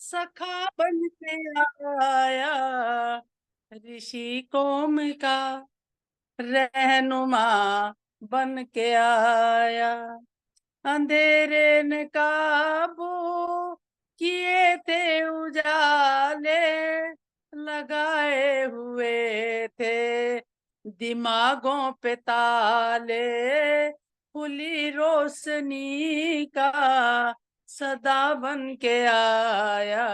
सखा बन के आया, ऋषि कौम का रहनुमा बन के आया। अंधेरे ने काबू किए थे उजाले, लगाए हुए थे दिमागों पे ताले। खुली रोशनी का सदा बन के आया,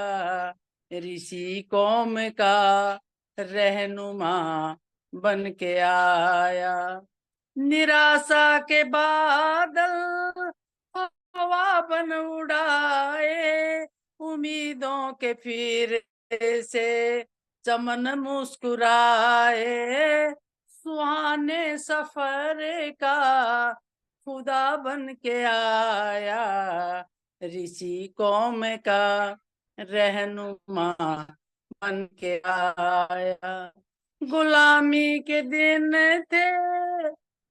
ऋषि कौम का रहनुमा बन के आया। निराशा के बादल हवा बन उड़ाए, उम्मीदों के फिर से चमन मुस्कुराए। सुहाने सफर का खुदा बन के आया, ऋषि कौम का रहनुमा बन के आया। गुलामी के दिन थे,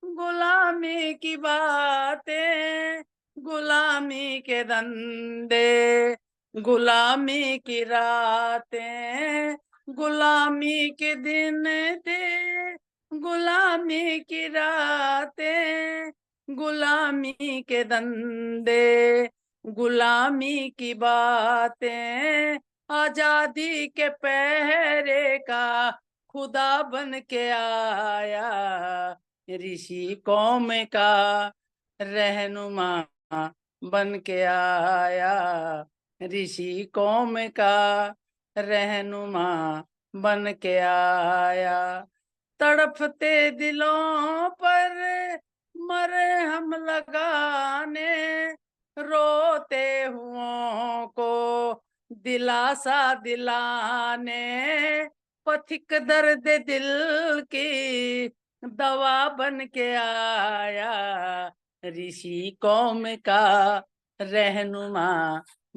गुलामी की बातें, गुलामी के धंधे, गुलामी की रातें। गुलामी के दिन थे, गुलामी की रातें, गुलामी के धंधे, गुलामी की बातें। आजादी के पहरे का खुदा बन के आया, ऋषि कौम का रहनुमा बन के आया, ऋषि कौम का रहनुमा बन के आया। तड़पते दिलों पर मरे हम लगाने, रोते हुओं को दिलासा दिलाने। पथिक दर्द दिल की दवा बन के आया, ऋषि कौम का रहनुमा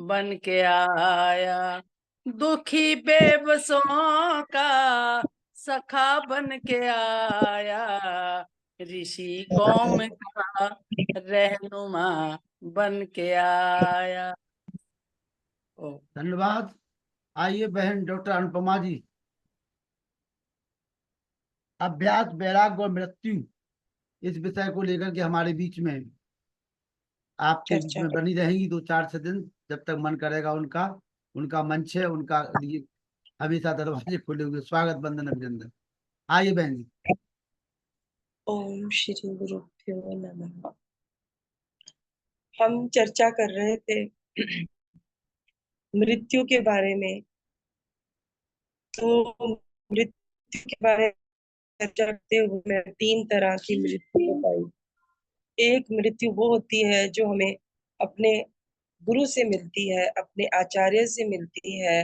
बन के आया। दुखी बेबसों का सखा बन के आया, ऋषि कौम का रहनुमा बन के आया। ओ धन्यवाद। आइए बहन डॉक्टर अनुपमा जी, अभ्यास, वैराग्य और मृत्यु, इस विषय को लेकर के हमारे बीच में आपके बीच चर्चा में कर। बनी रहेंगी 2-4 दिन, जब तक मन करेगा। उनका उनका मंच है, उनका लिए हमेशा दरवाजे खुले हुए। स्वागत, वंदन, अभिनंदन। आइए बहन जी। ओम श्री गुरुभ्यो नमः। हम चर्चा कर रहे थे मृत्यु के बारे में। तो मृत्यु के बारे में चर्चा करते हुए मैं 3 तरह की मृत्यु बताई। एक मृत्यु वो होती है जो हमें अपने गुरु से मिलती है, अपने आचार्य से मिलती है।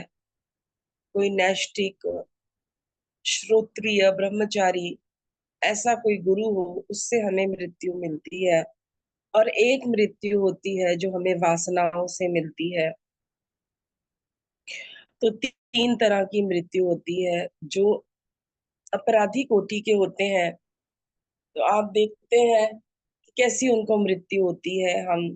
कोई नैष्ठिक, श्रोत्रिय, ब्रह्मचारी, ऐसा कोई गुरु हो, उससे हमें मृत्यु मिलती है। और एक मृत्यु होती है जो हमें वासनाओं से मिलती है। तो 3 तरह की मृत्यु होती है। जो अपराधी कोटि के होते हैं, तो आप देखते हैं कि कैसी उनको मृत्यु होती है। हम,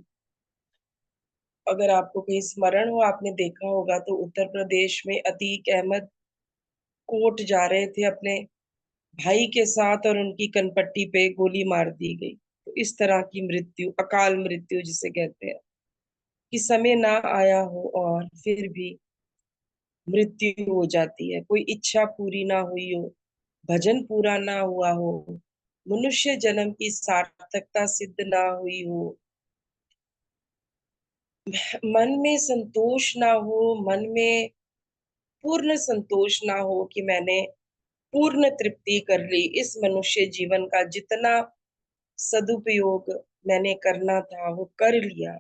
अगर आपको कहीं स्मरण हो, आपने देखा होगा तो उत्तर प्रदेश में अतीक अहमद कोर्ट जा रहे थे अपने भाई के साथ और उनकी कनपट्टी पे गोली मार दी गई। तो इस तरह की मृत्यु, अकाल मृत्यु जिसे कहते हैं, कि समय ना आया हो और फिर भी मृत्यु हो जाती है। कोई इच्छा पूरी ना हुई हो, भजन पूरा ना हुआ हो, मनुष्य जन्म की सार्थकता सिद्ध ना हुई हो, मन में संतोष ना हो, मन में पूर्ण संतोष ना हो कि मैंने पूर्ण तृप्ति कर ली, इस मनुष्य जीवन का जितना सदुपयोग मैंने करना था वो कर लिया,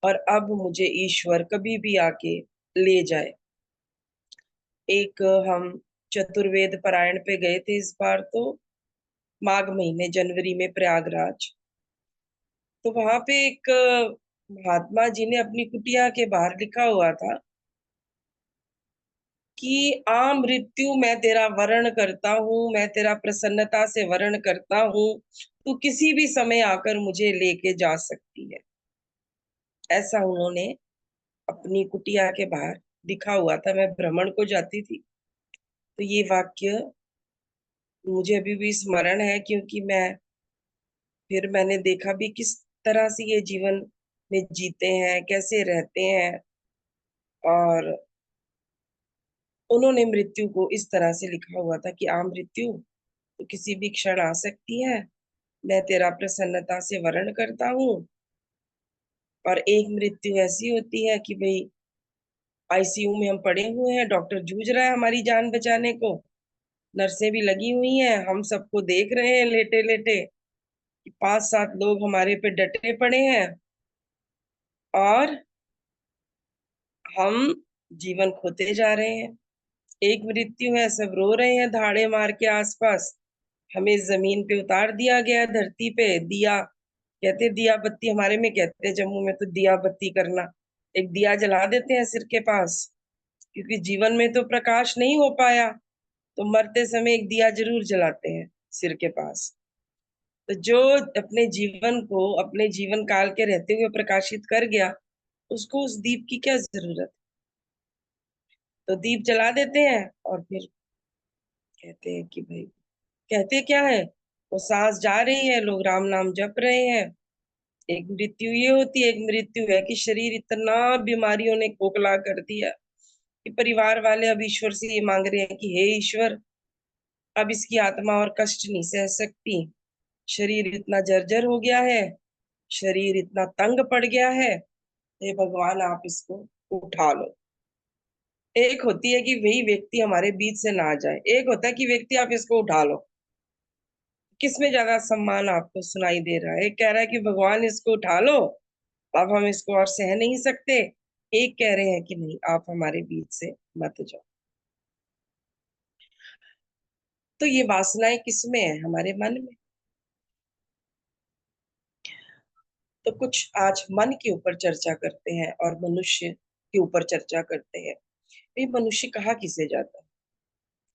और अब मुझे ईश्वर कभी भी आके ले जाए। एक हम चतुर्वेद पारायण पे गए थे इस बार, तो माघ महीने जनवरी में प्रयागराज। तो वहां पे एक महात्मा जी ने अपनी कुटिया के बाहर लिखा हुआ था कि आ मृत्यु, मैं तेरा वरण करता हूँ, मैं तेरा प्रसन्नता से वरण करता हूँ, तू किसी भी समय आकर मुझे लेके जा सकती है। ऐसा उन्होंने अपनी कुटिया के बाहर दिखा हुआ था, मैं भ्रमण को जाती थी, तो ये वाक्य मुझे अभी भी स्मरण है, क्योंकि फिर मैंने देखा भी किस तरह से ये जीवन में जीते हैं, कैसे रहते हैं, और उन्होंने मृत्यु को इस तरह से लिखा हुआ था कि आ मृत्यु, तो किसी भी क्षण आ सकती है, मैं तेरा प्रसन्नता से वरण करता हूँ। और एक मृत्यु ऐसी होती है कि भाई आईसीयू में हम पड़े हुए हैं, डॉक्टर जूझ रहा है हमारी जान बचाने को, नर्सें भी लगी हुई हैं, हम सबको देख रहे हैं लेटे लेटे कि 5-7 लोग हमारे पे डटे पड़े हैं, और हम जीवन खोते जा रहे हैं। एक मृत्यु है, सब रो रहे हैं धाड़े मार के आसपास, हमें जमीन पे उतार दिया गया, धरती पे दिया, कहते दिया बत्ती, हमारे में कहते हैं जम्मू में तो दिया बत्ती करना, एक दिया जला देते हैं सिर के पास, क्योंकि जीवन में तो प्रकाश नहीं हो पाया, तो मरते समय एक दिया जरूर जलाते हैं सिर के पास। तो जो अपने जीवन को अपने जीवन काल के रहते हुए प्रकाशित कर गया, उसको उस दीप की क्या जरूरत। तो दीप जला देते हैं, और फिर कहते हैं कि भाई, कहते क्या है, वो सांस जा रही है, लोग राम नाम जप रहे हैं। एक मृत्यु ये होती है, एक मृत्यु है कि शरीर इतना बीमारियों ने खोखला कर दिया कि परिवार वाले अब ईश्वर से ये मांग रहे हैं कि हे ईश्वर, अब इसकी आत्मा और कष्ट नहीं सह सकती, शरीर इतना जर्जर हो गया है, शरीर इतना तंग पड़ गया है, हे भगवान आप इसको उठा लो। एक होती है कि वही व्यक्ति हमारे बीच से ना जाए, एक होता है कि व्यक्ति आप इसको उठा लो। किसमें ज्यादा सम्मान आपको सुनाई दे रहा है? एक कह रहा है कि भगवान इसको उठा लो, अब हम इसको और सह नहीं सकते, एक कह रहे हैं कि नहीं आप हमारे बीच से मत जाओ। तो ये वासनाएं किसमें है? हमारे मन में। तो कुछ आज मन के ऊपर चर्चा करते हैं और मनुष्य के ऊपर चर्चा करते हैं। ये मनुष्य कहाँ किसे जाता है?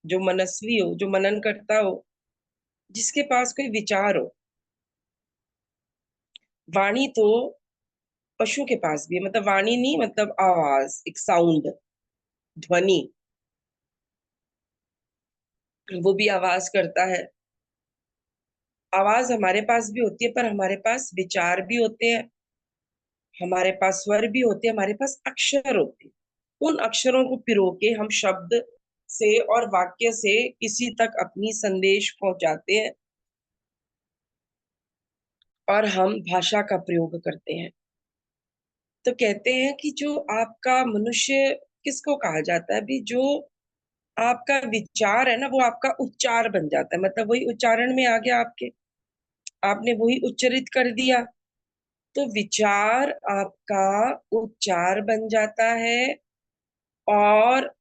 जो मनस्वी हो, जो मनन करता हो, जिसके पास कोई विचार हो। वाणी तो पशु के पास भी है, मतलब वाणी नहीं, मतलब आवाज, एक साउंड, ध्वनि, वो भी आवाज करता है। आवाज हमारे पास भी होती है, पर हमारे पास विचार भी होते हैं, हमारे पास स्वर भी होते हैं, हमारे पास अक्षर होते हैं। उन अक्षरों को पिरो के हम शब्द से और वाक्य से किसी तक अपनी संदेश पहुंचाते हैं, और हम भाषा का प्रयोग करते हैं। तो कहते हैं कि जो आपका मनुष्य किसको कहा जाता है? भी जो आपका विचार है ना, वो आपका उच्चार बन जाता है, मतलब वही उच्चारण में आ गया आपके, आपने वही उच्चरित कर दिया, तो विचार आपका उच्चार बन जाता है, और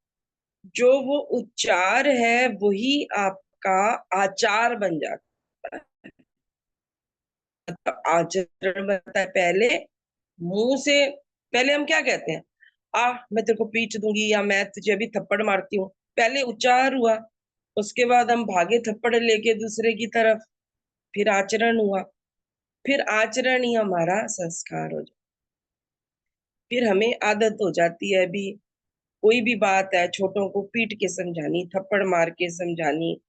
जो वो उच्चार है वही आपका आचार बन जाता है, मतलब आचरण बनता है। पहले मुंह से, पहले हम क्या कहते हैं, मैं तेरे को पीट दूंगी, या मैं तुझे अभी थप्पड़ मारती हूँ, पहले उच्चार हुआ, उसके बाद हम भागे थप्पड़ लेके दूसरे की तरफ, फिर आचरण हुआ, फिर आचरण ही हमारा संस्कार हो जाता, फिर हमें आदत हो जाती है। अभी कोई भी बात है, छोटों को पीट के समझानी, थप्पड़ मार के समझानी,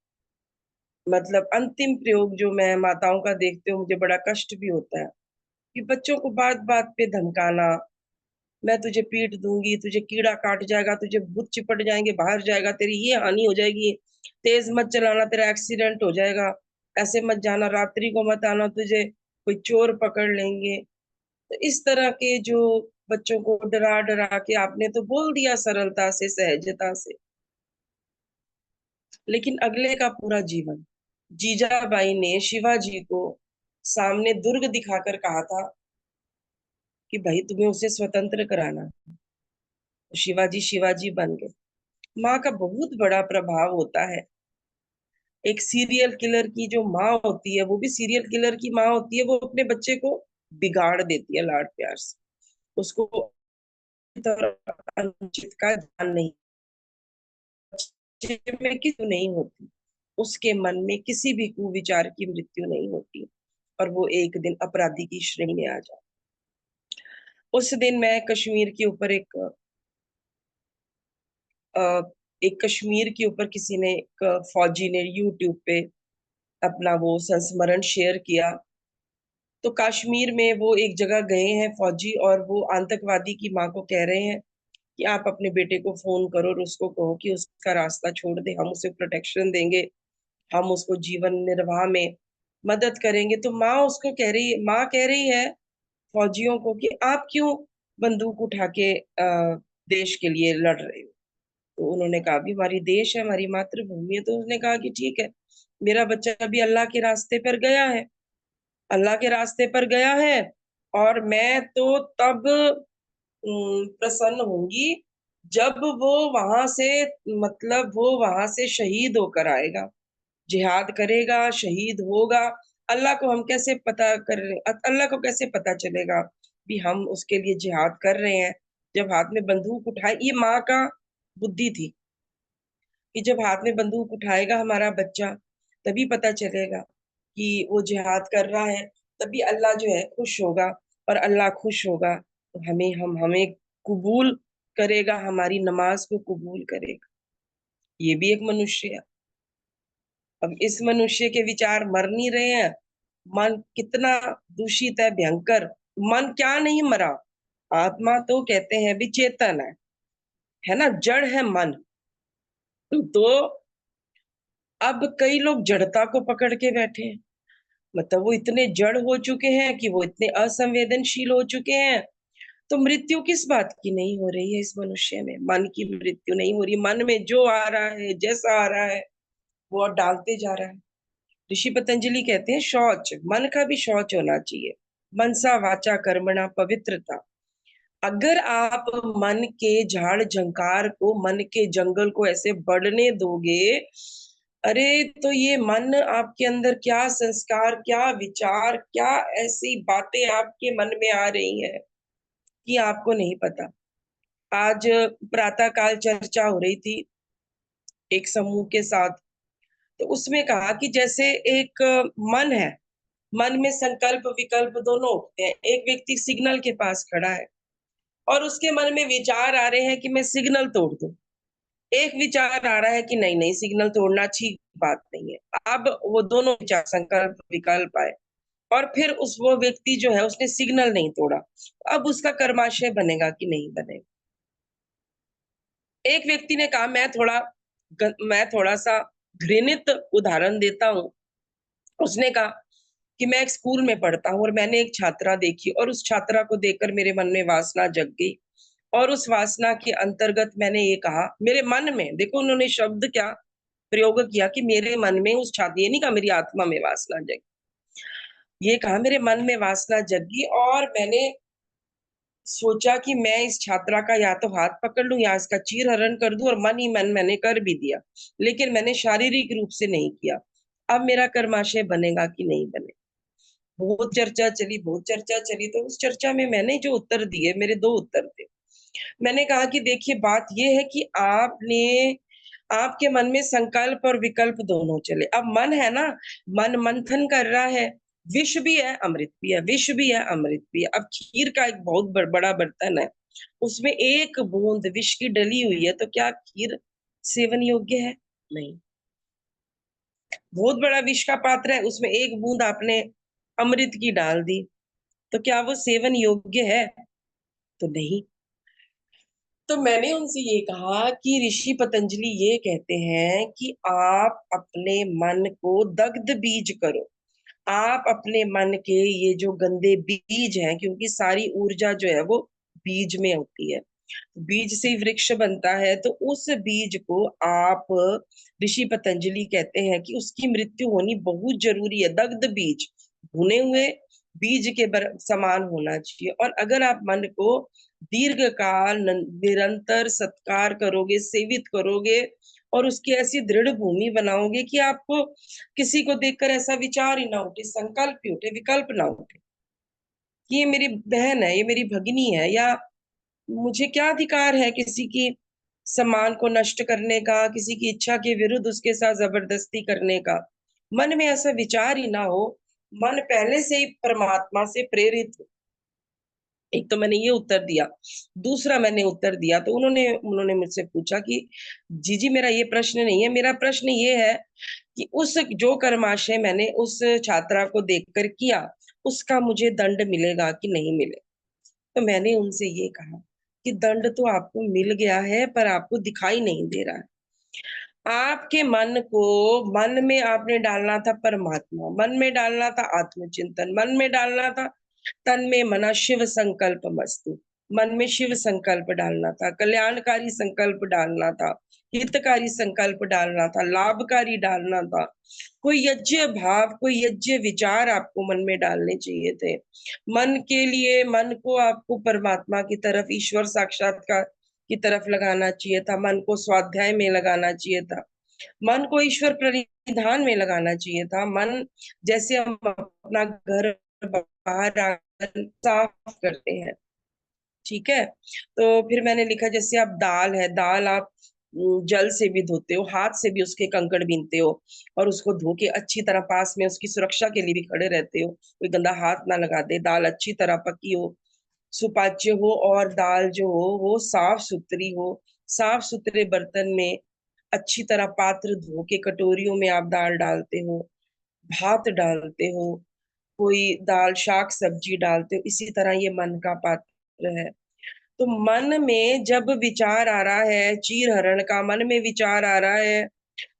मतलब अंतिम प्रयोग जो मैं माताओं का देखती हूँ, मुझे बड़ा कष्ट भी होता है कि बच्चों को बात बात पे धमकाना, मैं तुझे पीट दूंगी, तुझे कीड़ा काट जाएगा, तुझे भूत चिपट जाएंगे, बाहर जाएगा, तेरी ये हानि हो जाएगी, तेज मत चलाना, तेरा एक्सीडेंट हो जाएगा, ऐसे मत जाना, रात्रि को मत आना, तुझे कोई चोर पकड़ लेंगे। तो इस तरह के जो बच्चों को डरा डरा के आपने तो बोल दिया सरलता से, सहजता से, लेकिन अगले का पूरा जीवन, जीजाबाई ने शिवाजी को सामने दुर्ग दिखाकर कहा था कि भाई तुम्हें उसे स्वतंत्र कराना, तो शिवाजी शिवाजी बन गए। माँ का बहुत बड़ा प्रभाव होता है। एक सीरियल किलर की जो माँ होती है, वो भी सीरियल किलर की माँ होती है, वो अपने बच्चे को बिगाड़ देती है लाड प्यार से, उसको अनुचित का ध्यान नहीं, बच्चे में किसी नहीं होती, उसके मन में किसी भी कुविचार की मृत्यु नहीं होती, और वो एक दिन अपराधी की श्रेणी में आ जाए। उस दिन मैं कश्मीर के ऊपर एक कश्मीर के ऊपर किसी ने, एक फौजी ने यूट्यूब पे अपना वो संस्मरण शेयर किया। तो कश्मीर में वो एक जगह गए हैं फौजी, और वो आतंकवादी की माँ को कह रहे हैं कि आप अपने बेटे को फोन करो और उसको कहो कि उसका रास्ता छोड़ दे, हम उसे प्रोटेक्शन देंगे, हम उसको जीवन निर्वाह में मदद करेंगे। तो माँ कह रही है फौजियों को कि आप क्यों बंदूक उठा के देश के लिए लड़ रहे हो। तो उन्होंने कहा भी हमारी देश है, हमारी मातृभूमि है। तो उसने कहा कि ठीक है, मेरा बच्चा अभी अल्लाह के रास्ते पर गया है, अल्लाह के रास्ते पर गया है, और मैं तो तब प्रसन्न होंगी जब वो वहां से, मतलब वो वहां से शहीद होकर आएगा, जिहाद करेगा, शहीद होगा। अल्लाह को हम कैसे पता कर अल्लाह को कैसे पता चलेगा कि हम उसके लिए जिहाद कर रहे हैं, जब हाथ में बंदूक उठाए। ये माँ का बुद्धि थी कि जब हाथ में बंदूक उठाएगा हमारा बच्चा, तभी पता चलेगा कि वो जिहाद कर रहा है, तभी अल्लाह जो है खुश होगा, और अल्लाह खुश होगा तो हमें कबूल करेगा, हमारी नमाज को कबूल करेगा। ये भी एक मनुष्य है। अब इस मनुष्य के विचार मर नहीं रहे हैं। मन कितना दूषित है, भयंकर। मन क्या नहीं मरा, आत्मा तो कहते हैं भी चेतन है ना, जड़ है मन। तो अब कई लोग जड़ता को पकड़ के बैठे हैं, मतलब वो इतने जड़ हो चुके हैं कि वो इतने असंवेदनशील हो चुके हैं। तो मृत्यु किस बात की नहीं हो रही है इस मनुष्य में? मन की मृत्यु नहीं हो रही। मन में जो आ रहा है, जैसा आ रहा है, वो और डालते जा रहा है। ऋषि पतंजलि कहते हैं शौच, मन का भी शौच होना चाहिए। मनसा वाचा कर्मणा पवित्रता। अगर आप मन के झाड़ झंकार को, मन के जंगल को ऐसे बढ़ने दोगे, अरे तो ये मन आपके अंदर क्या संस्कार, क्या विचार, क्या ऐसी बातें आपके मन में आ रही हैं कि आपको नहीं पता। आज प्रातः काल चर्चा हो रही थी एक समूह के साथ, तो उसमें कहा कि जैसे एक मन है, मन में संकल्प विकल्प दोनों उठते हैं। एक व्यक्ति सिग्नल के पास खड़ा है और उसके मन में विचार आ रहे हैं कि मैं सिग्नल तोड़ दूं। एक विचार आ रहा है कि नहीं नहीं, सिग्नल तोड़ना अच्छी बात नहीं है। अब वो दोनों विचार, संकल्प विकल्प आए, और फिर वो व्यक्ति जो है उसने सिग्नल नहीं तोड़ा। अब उसका कर्माशय बनेगा कि नहीं बनेगा? एक व्यक्ति ने कहा, मैं थोड़ा सा घृणित उदाहरण देता हूँ। उसने कहा कि मैं एक स्कूल में पढ़ता हूँ और मैंने एक छात्रा देखी, और उस छात्रा को देखकर मेरे मन में वासना जग गई, और उस वासना के अंतर्गत मैंने ये कहा मेरे मन में, देखो उन्होंने शब्द क्या प्रयोग किया कि मेरे मन में उस छात्र, ये नहीं कहा मेरी आत्मा में वासना जगी, ये कहा मेरे मन में वासना जगी, और मैंने सोचा कि मैं इस छात्रा का या तो हाथ पकड़ लूं या इसका चीर हरण कर दूं, और मन ही मन मैंने कर भी दिया, लेकिन मैंने शारीरिक रूप से नहीं किया। अब मेरा कर्माशय बनेगा कि नहीं बने? बहुत चर्चा चली, बहुत चर्चा चली। तो उस चर्चा में मैंने जो उत्तर दिए, मेरे दो उत्तर थे। मैंने कहा कि देखिए बात ये है कि आपके मन में संकल्प और विकल्प दोनों चले। अब मन है ना, मन मंथन कर रहा है, विष भी है अमृत भी है, विष भी है अमृत भी है। अब खीर का एक बहुत बड़ा बर्तन है, उसमें एक बूंद विष की डली हुई है, तो क्या खीर सेवन योग्य है? नहीं। बहुत बड़ा विष का पात्र है, उसमें एक बूंद आपने अमृत की डाल दी, तो क्या वो सेवन योग्य है? तो नहीं। तो मैंने उनसे ये कहा कि ऋषि पतंजलि ये कहते हैं कि आप अपने मन को दग्ध बीज करो। आप अपने मन के ये जो गंदे बीज हैं, क्योंकि सारी ऊर्जा जो है वो बीज में होती है, बीज से ही वृक्ष बनता है, तो उस बीज को आप, ऋषि पतंजलि कहते हैं कि उसकी मृत्यु होनी बहुत जरूरी है। दग्ध बीज, भुने हुए बीज के समान होना चाहिए। और अगर आप मन को दीर्घ काल निरंतर सत्कार करोगे, सेवित करोगे, और उसकी ऐसी दृढ़ भूमि बनाओगे कि आपको किसी को देखकर ऐसा विचार ही ना उठे, संकल्प ही उठे, विकल्प ना उठे कि ये मेरी बहन है, ये मेरी भगिनी है, या मुझे क्या अधिकार है किसी की सम्मान को नष्ट करने का, किसी की इच्छा के विरुद्ध उसके साथ जबरदस्ती करने का। मन में ऐसा विचार ही ना हो। मन पहले से ही परमात्मा से प्रेरित हो, एक तो मैंने ये उत्तर दिया, दूसरा मैंने उत्तर दिया तो उन्होंने मुझसे पूछा कि जी मेरा ये प्रश्न नहीं है, मेरा प्रश्न ये है कि उस जो कर्माशय मैंने उस छात्रा को देखकर किया, उसका मुझे दंड मिलेगा कि नहीं मिले। तो मैंने उनसे ये कहा कि दंड तो आपको मिल गया है, पर आपको दिखाई नहीं दे रहा है। आपके मन में आपने डालना था परमात्मा, मन में डालना था आत्मचिंतन, मन में डालना था तन में मना शिव संकल्प मस्तु, मन में शिव संकल्प डालना था, कल्याणकारी संकल्प डालना था, हितकारी संकल्प डालना था, लाभकारी डालना था, कोई यज्ञ भाव, कोई यज्ञ विचार आपको मन में डालने चाहिए थे। मन के लिए, मन को आपको परमात्मा की तरफ, ईश्वर साक्षात्कार की तरफ लगाना चाहिए था, मन को स्वाध्याय में लगाना चाहिए था, मन को ईश्वर प्रणिधान में लगाना चाहिए था। मन जैसे हम अपना घर बाहर आकर साफ करते हैं, ठीक है, तो फिर मैंने लिखा जैसे आप दाल आप जल से भी धोते हो, हाथ से भी उसके कंकड़ बीनते हो और उसको धो के अच्छी तरह पास में उसकी सुरक्षा के लिए भी खड़े रहते हो, कोई गंदा हाथ ना लगा दे, दाल अच्छी तरह पकी हो, सुपाच्य हो और दाल जो हो वो साफ सुथरी हो, साफ सुथरे बर्तन में अच्छी तरह पात्र धो के कटोरियों में आप दाल डालते हो, भात डालते हो, कोई दाल शाक सब्जी डालते हो, इसी तरह ये मन का पात्र है। तो मन में जब विचार आ रहा है चीर हरण का, मन में विचार आ रहा है,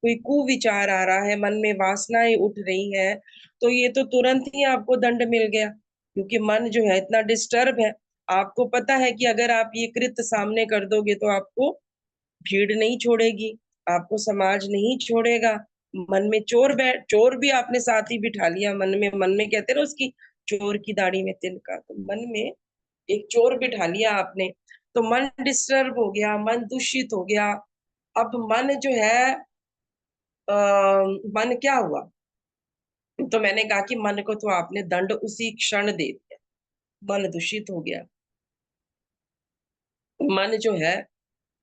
कोई कुविचार आ रहा है, मन में वासनाएं उठ रही है, तो ये तो तुरंत ही आपको दंड मिल गया, क्योंकि मन जो है इतना डिस्टर्ब है। आपको पता है कि अगर आप ये कृत्य सामने कर दोगे तो आपको भीड़ नहीं छोड़ेगी, आपको समाज नहीं छोड़ेगा। मन में चोर भी आपने साथ ही बिठा लिया, मन में कहते ना उसकी चोर की दाढ़ी में तिनका, तो मन में एक चोर बिठा लिया आपने, तो मन डिस्टर्ब हो गया, मन दूषित हो गया। अब मन जो है मन क्या हुआ, तो मैंने कहा कि मन को तो आपने दंड उसी क्षण दे दिया, मन दूषित हो गया। मन जो है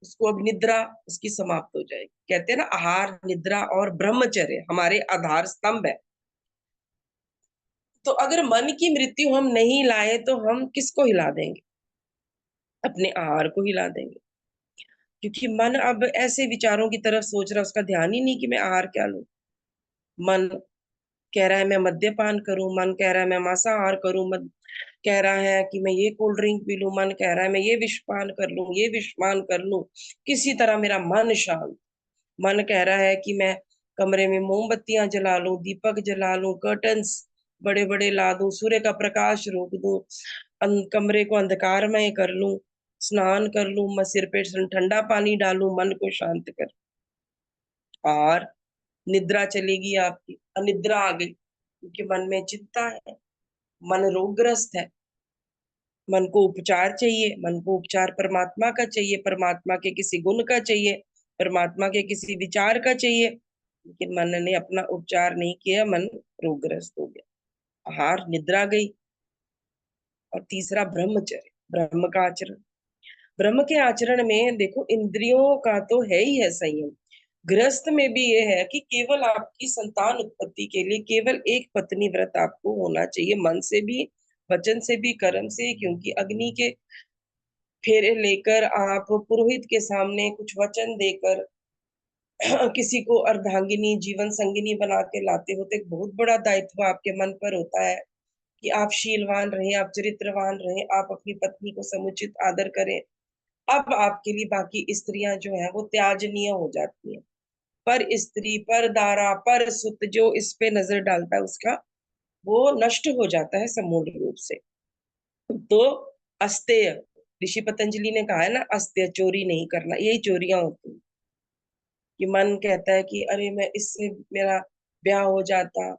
उसको अब निद्रा उसकी समाप्त हो जाएगी। कहते हैं ना आहार निद्रा और ब्रह्मचर्य हमारे आधार स्तंभ है। तो अगर मन की मृत्यु हम नहीं लाए तो हम किसको हिला देंगे? अपने आहार को हिला देंगे, क्योंकि मन अब ऐसे विचारों की तरफ सोच रहा है, उसका ध्यान ही नहीं कि मैं आहार क्या लूं। मन कह रहा है मैं मद्यपान करूं, मन कह रहा है मैं मांसाहार करूं, मन कह रहा है कि मैं ये कोल्ड ड्रिंक पी लूं, मन कह रहा है मैं ये विषपान कर लूं, ये विषपान कर लूं, किसी तरह मेरा मन शांत। मन कह रहा है कि मैं कमरे में मोमबत्तियां जला लूं, दीपक जला लूं, कर्टन्स बड़े बड़े ला दूं, सूर्य का प्रकाश रोक दूं, कमरे को अंधकारमय कर लूं, स्नान कर लूं, मैं सिर पे ठंडा पानी डालूं, मन को शांत कर, और निद्रा चलेगी आपकी, अनिद्रा आ गई, क्योंकि मन में चिंता है, मन रोगग्रस्त है, मन को उपचार चाहिए, मन को उपचार परमात्मा का चाहिए, परमात्मा के किसी गुण का चाहिए, परमात्मा के किसी विचार का चाहिए, लेकिन मन ने अपना उपचार नहीं किया, मन रोगग्रस्त हो गया, आहार निद्रा गई। और तीसरा ब्रह्मचर्य, ब्रह्म का आचरण। ब्रह्म के आचरण में देखो इंद्रियों का तो है ही है संयम, गृहस्थ में भी ये है कि केवल आपकी संतान उत्पत्ति के लिए केवल एक पत्नी व्रत आपको होना चाहिए, मन से भी, वचन से भी, कर्म से, क्योंकि अग्नि के फेरे लेकर आप पुरोहित के सामने कुछ वचन देकर किसी को अर्धांगिनी जीवन संगिनी बना के लाते हो, तो एक बहुत बड़ा दायित्व आपके मन पर होता है कि आप शीलवान रहे, आप चरित्रवान रहे, आप अपनी पत्नी को समुचित आदर करें। अब आपके लिए बाकी स्त्रियां जो है वो त्याजनीय हो जाती हैं। पर स्त्री, पर दारा, पर सुत जो इस पे नजर डालता है उसका वो नष्ट हो जाता है समूल रूप से। तो अस्तेय, ऋषि पतंजलि ने कहा है ना, अस्तेय चोरी नहीं करना, यही चोरियां होती हैं कि मन कहता है कि अरे मैं इससे मेरा ब्याह हो जाता,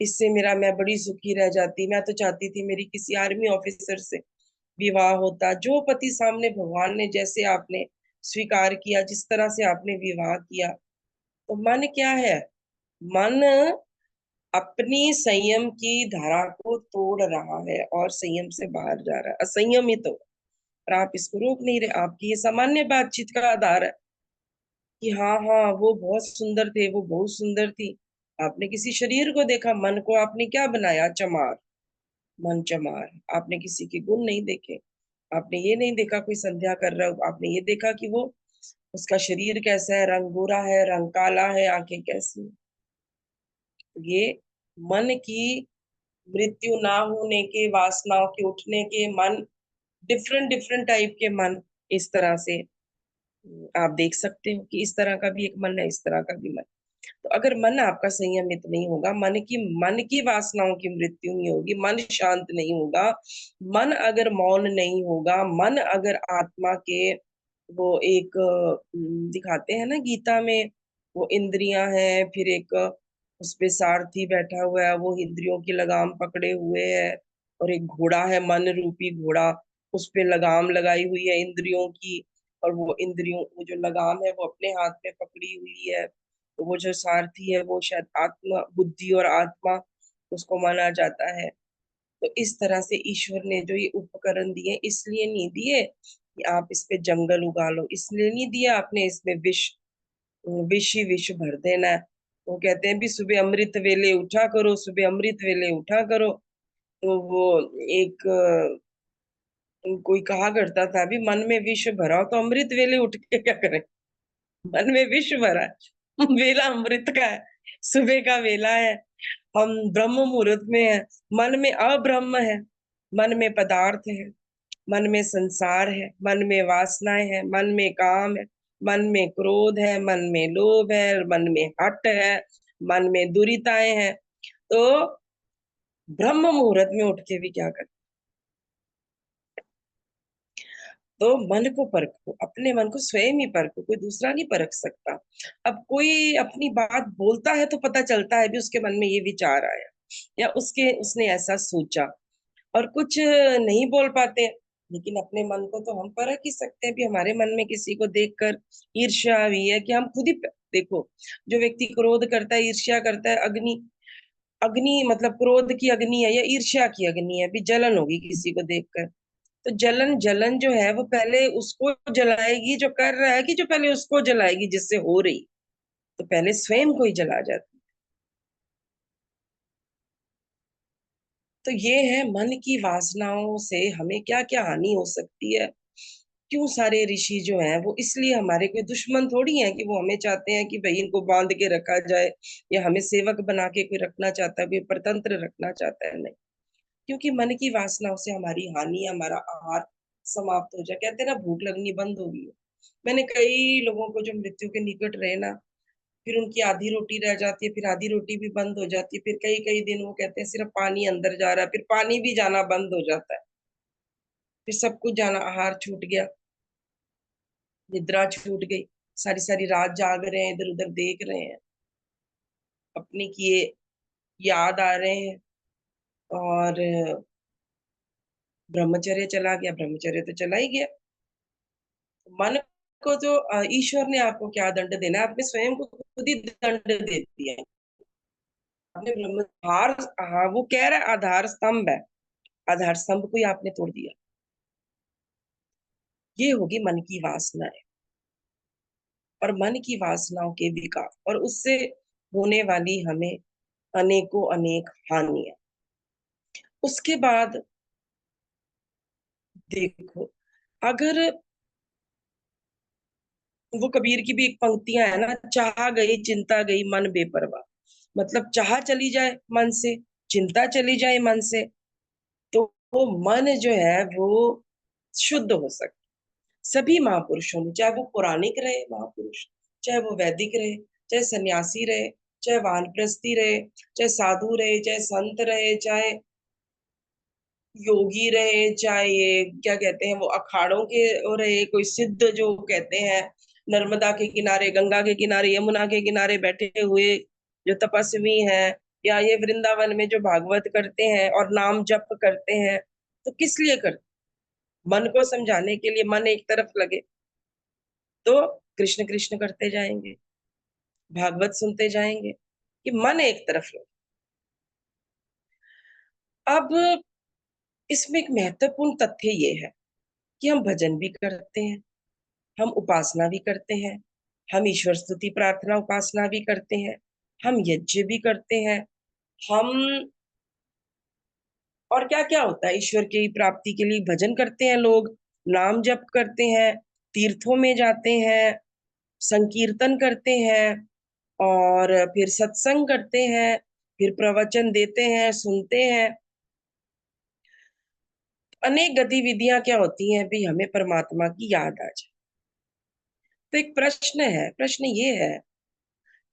इससे मेरा मैं बड़ी सुखी रह जाती, मैं तो चाहती थी मेरी किसी आर्मी ऑफिसर से विवाह होता। जो पति सामने भगवान ने जैसे आपने स्वीकार किया, जिस तरह से आपने विवाह किया, तो मन क्या है, मन अपनी संयम की धारा को तोड़ रहा है और संयम से बाहर जा रहा है, असंयमित हो, और आप इसको रोक नहीं रहे। आपकी ये सामान्य बातचीत का आधार है कि हाँ हाँ वो बहुत सुंदर थे, वो बहुत सुंदर थी, आपने किसी शरीर को देखा, मन को आपने क्या बनाया, चमार, मन चमार, आपने किसी के गुण नहीं देखे। आपने ये नहीं देखा कोई संध्या कर रहा हो, आपने ये देखा कि वो उसका शरीर कैसा है, रंग गोरा है, रंग काला है, आंखें कैसी हैं। ये मन की मृत्यु ना होने के, वासनाओं के उठने के मन, डिफरेंट डिफरेंट टाइप के मन, इस तरह से आप देख सकते हो कि इस तरह का भी एक मन है, इस तरह का भी मन। तो अगर मन आपका संयमित नहीं होगा, मन की वासनाओं की मृत्यु नहीं होगी, मन शांत नहीं होगा, मन अगर मौन नहीं होगा, मन अगर आत्मा के वो एक दिखाते हैं ना गीता में, वो इंद्रियां हैं, फिर एक उस पे सारथी बैठा हुआ है, वो इंद्रियों की लगाम पकड़े हुए है, और एक घोड़ा है, मन रूपी घोड़ा, उस पे लगाम लगाई हुई है इंद्रियों की, और वो इंद्रियों, वो जो लगाम है वो अपने हाथ में पकड़ी हुई है। तो वो जो सारथी है वो शायद आत्मा, बुद्धि और आत्मा, उसको माना जाता है। तो इस तरह से ईश्वर ने जो ये उपकरण दिए, इसलिए नहीं दिए कि आप इस पे जंगल उगा लो, इसलिए नहीं दिया आपने इसमें विष ही विष भर देना है। वो कहते हैं भी सुबह अमृत वेले उठा करो, सुबह अमृत वेले उठा करो। तो वो एक कोई कहा करता था, अभी मन में विष भरा हो तो अमृत वेले उठ के क्या करें, मन में विष भरा है, वेला अमृत का है, सुबह का वेला है, हम ब्रह्म मुहूर्त में है, मन में अब्रह्म है, मन में पदार्थ है, मन में संसार है, मन में वासनाएं है, मन में काम है, मन में क्रोध है, मन में लोभ है, मन में हट है, मन में दुरिताएं हैं। तो ब्रह्म मुहूर्त में उठ के भी क्या करें? तो मन को परखो, अपने मन को स्वयं ही परखो, कोई दूसरा नहीं परख सकता। अब कोई अपनी बात बोलता है तो पता चलता है भी उसके मन में ये विचार आया, या उसने ऐसा सोचा, और कुछ नहीं बोल पाते हैं, लेकिन अपने मन को तो हम परख ही सकते हैं भी, हमारे मन में किसी को देखकर ईर्ष्या हुई है कि हम खुद ही देखो, जो व्यक्ति क्रोध करता है, ईर्ष्या करता है, अग्नि, अग्नि मतलब क्रोध की अग्नि है या ईर्ष्या की अग्नि है, भी जलन होगी किसी को देखकर। तो जलन जलन जो है वो पहले उसको जलाएगी जो कर रहा है, कि जो पहले उसको जलाएगी जिससे हो रही? तो पहले स्वयं को ही जला जाती। तो ये है मन की वासनाओं से हमें क्या क्या हानि हो सकती है। क्यों सारे ऋषि जो हैं वो इसलिए हमारे कोई दुश्मन थोड़ी हैं कि वो हमें चाहते हैं कि भाई इनको बांध के रखा जाए, या हमें सेवक बना के कोई रखना चाहता है, कोई परतंत्र रखना चाहता है, नहीं। क्योंकि मन की वासनाओं से हमारी हानि, हमारा आहार समाप्त हो जाए। कहते हैं ना, भूख लगनी बंद होगी। मैंने कई लोगों को जो मृत्यु के निकट रहे ना, फिर उनकी आधी रोटी रह जाती है, फिर आधी रोटी भी बंद हो जाती है, फिर कई कई दिन वो कहते हैं सिर्फ पानी अंदर जा रहा है, फिर पानी भी जाना बंद हो जाता है, फिर सब कुछ जाना, आहार छूट गया, निद्रा छूट गई, सारी सारी रात जाग रहे हैं, इधर उधर देख रहे हैं, अपने किए याद आ रहे हैं, और ब्रह्मचर्य चला गया, ब्रह्मचर्य तो चला ही गया। मन को जो ईश्वर ने आपको क्या दंड देना है, आपने स्वयं को खुद ही दंड दे दिया। आपने ब्रह्म आधार, हाँ वो कह रहा है आधार स्तंभ है, आधार स्तंभ को ही आपने तोड़ दिया। ये होगी मन की वासनाएं, और मन की वासनाओं के विकार, और उससे होने वाली हमें अनेकों अनेक हानियां। उसके बाद देखो, अगर वो कबीर की भी एक पंक्तियां है ना, चाह गई चिंता गई मन बेपरवाह, मतलब चाह चली जाए मन से, चिंता चली जाए मन से, तो वो मन जो है वो शुद्ध हो सकता। सभी महापुरुषों ने, चाहे वो पौराणिक रहे महापुरुष, चाहे वो वैदिक रहे, चाहे सन्यासी रहे, चाहे वानप्रस्थी रहे, चाहे साधु रहे, चाहे संत रहे, चाहे योगी रहे, चाहे ये क्या कहते हैं वो अखाड़ों के वो रहे, कोई सिद्ध जो कहते हैं नर्मदा के किनारे, गंगा के किनारे, यमुना के किनारे बैठे हुए जो तपस्वी हैं, या ये वृंदावन में जो भागवत करते हैं और नाम जप करते हैं, तो किस लिए करते? मन को समझाने के लिए। मन एक तरफ लगे तो कृष्ण कृष्ण करते जाएंगे, भागवत सुनते जाएंगे, कि मन एक तरफ लगे। अब इसमें एक महत्वपूर्ण तथ्य ये है कि हम भजन भी करते हैं, हम उपासना भी करते हैं, हम ईश्वर स्तुति प्रार्थना उपासना भी करते हैं, हम यज्ञ भी करते हैं, हम और क्या क्या होता है ईश्वर की प्राप्ति के लिए? भजन करते हैं लोग, नाम जप करते हैं, तीर्थों में जाते हैं, संकीर्तन करते हैं, और फिर सत्संग करते हैं, फिर प्रवचन देते हैं, सुनते हैं। अनेक गतिविधियां क्या होती हैं भी हमें परमात्मा की याद आ जाए। तो एक प्रश्न है, प्रश्न ये है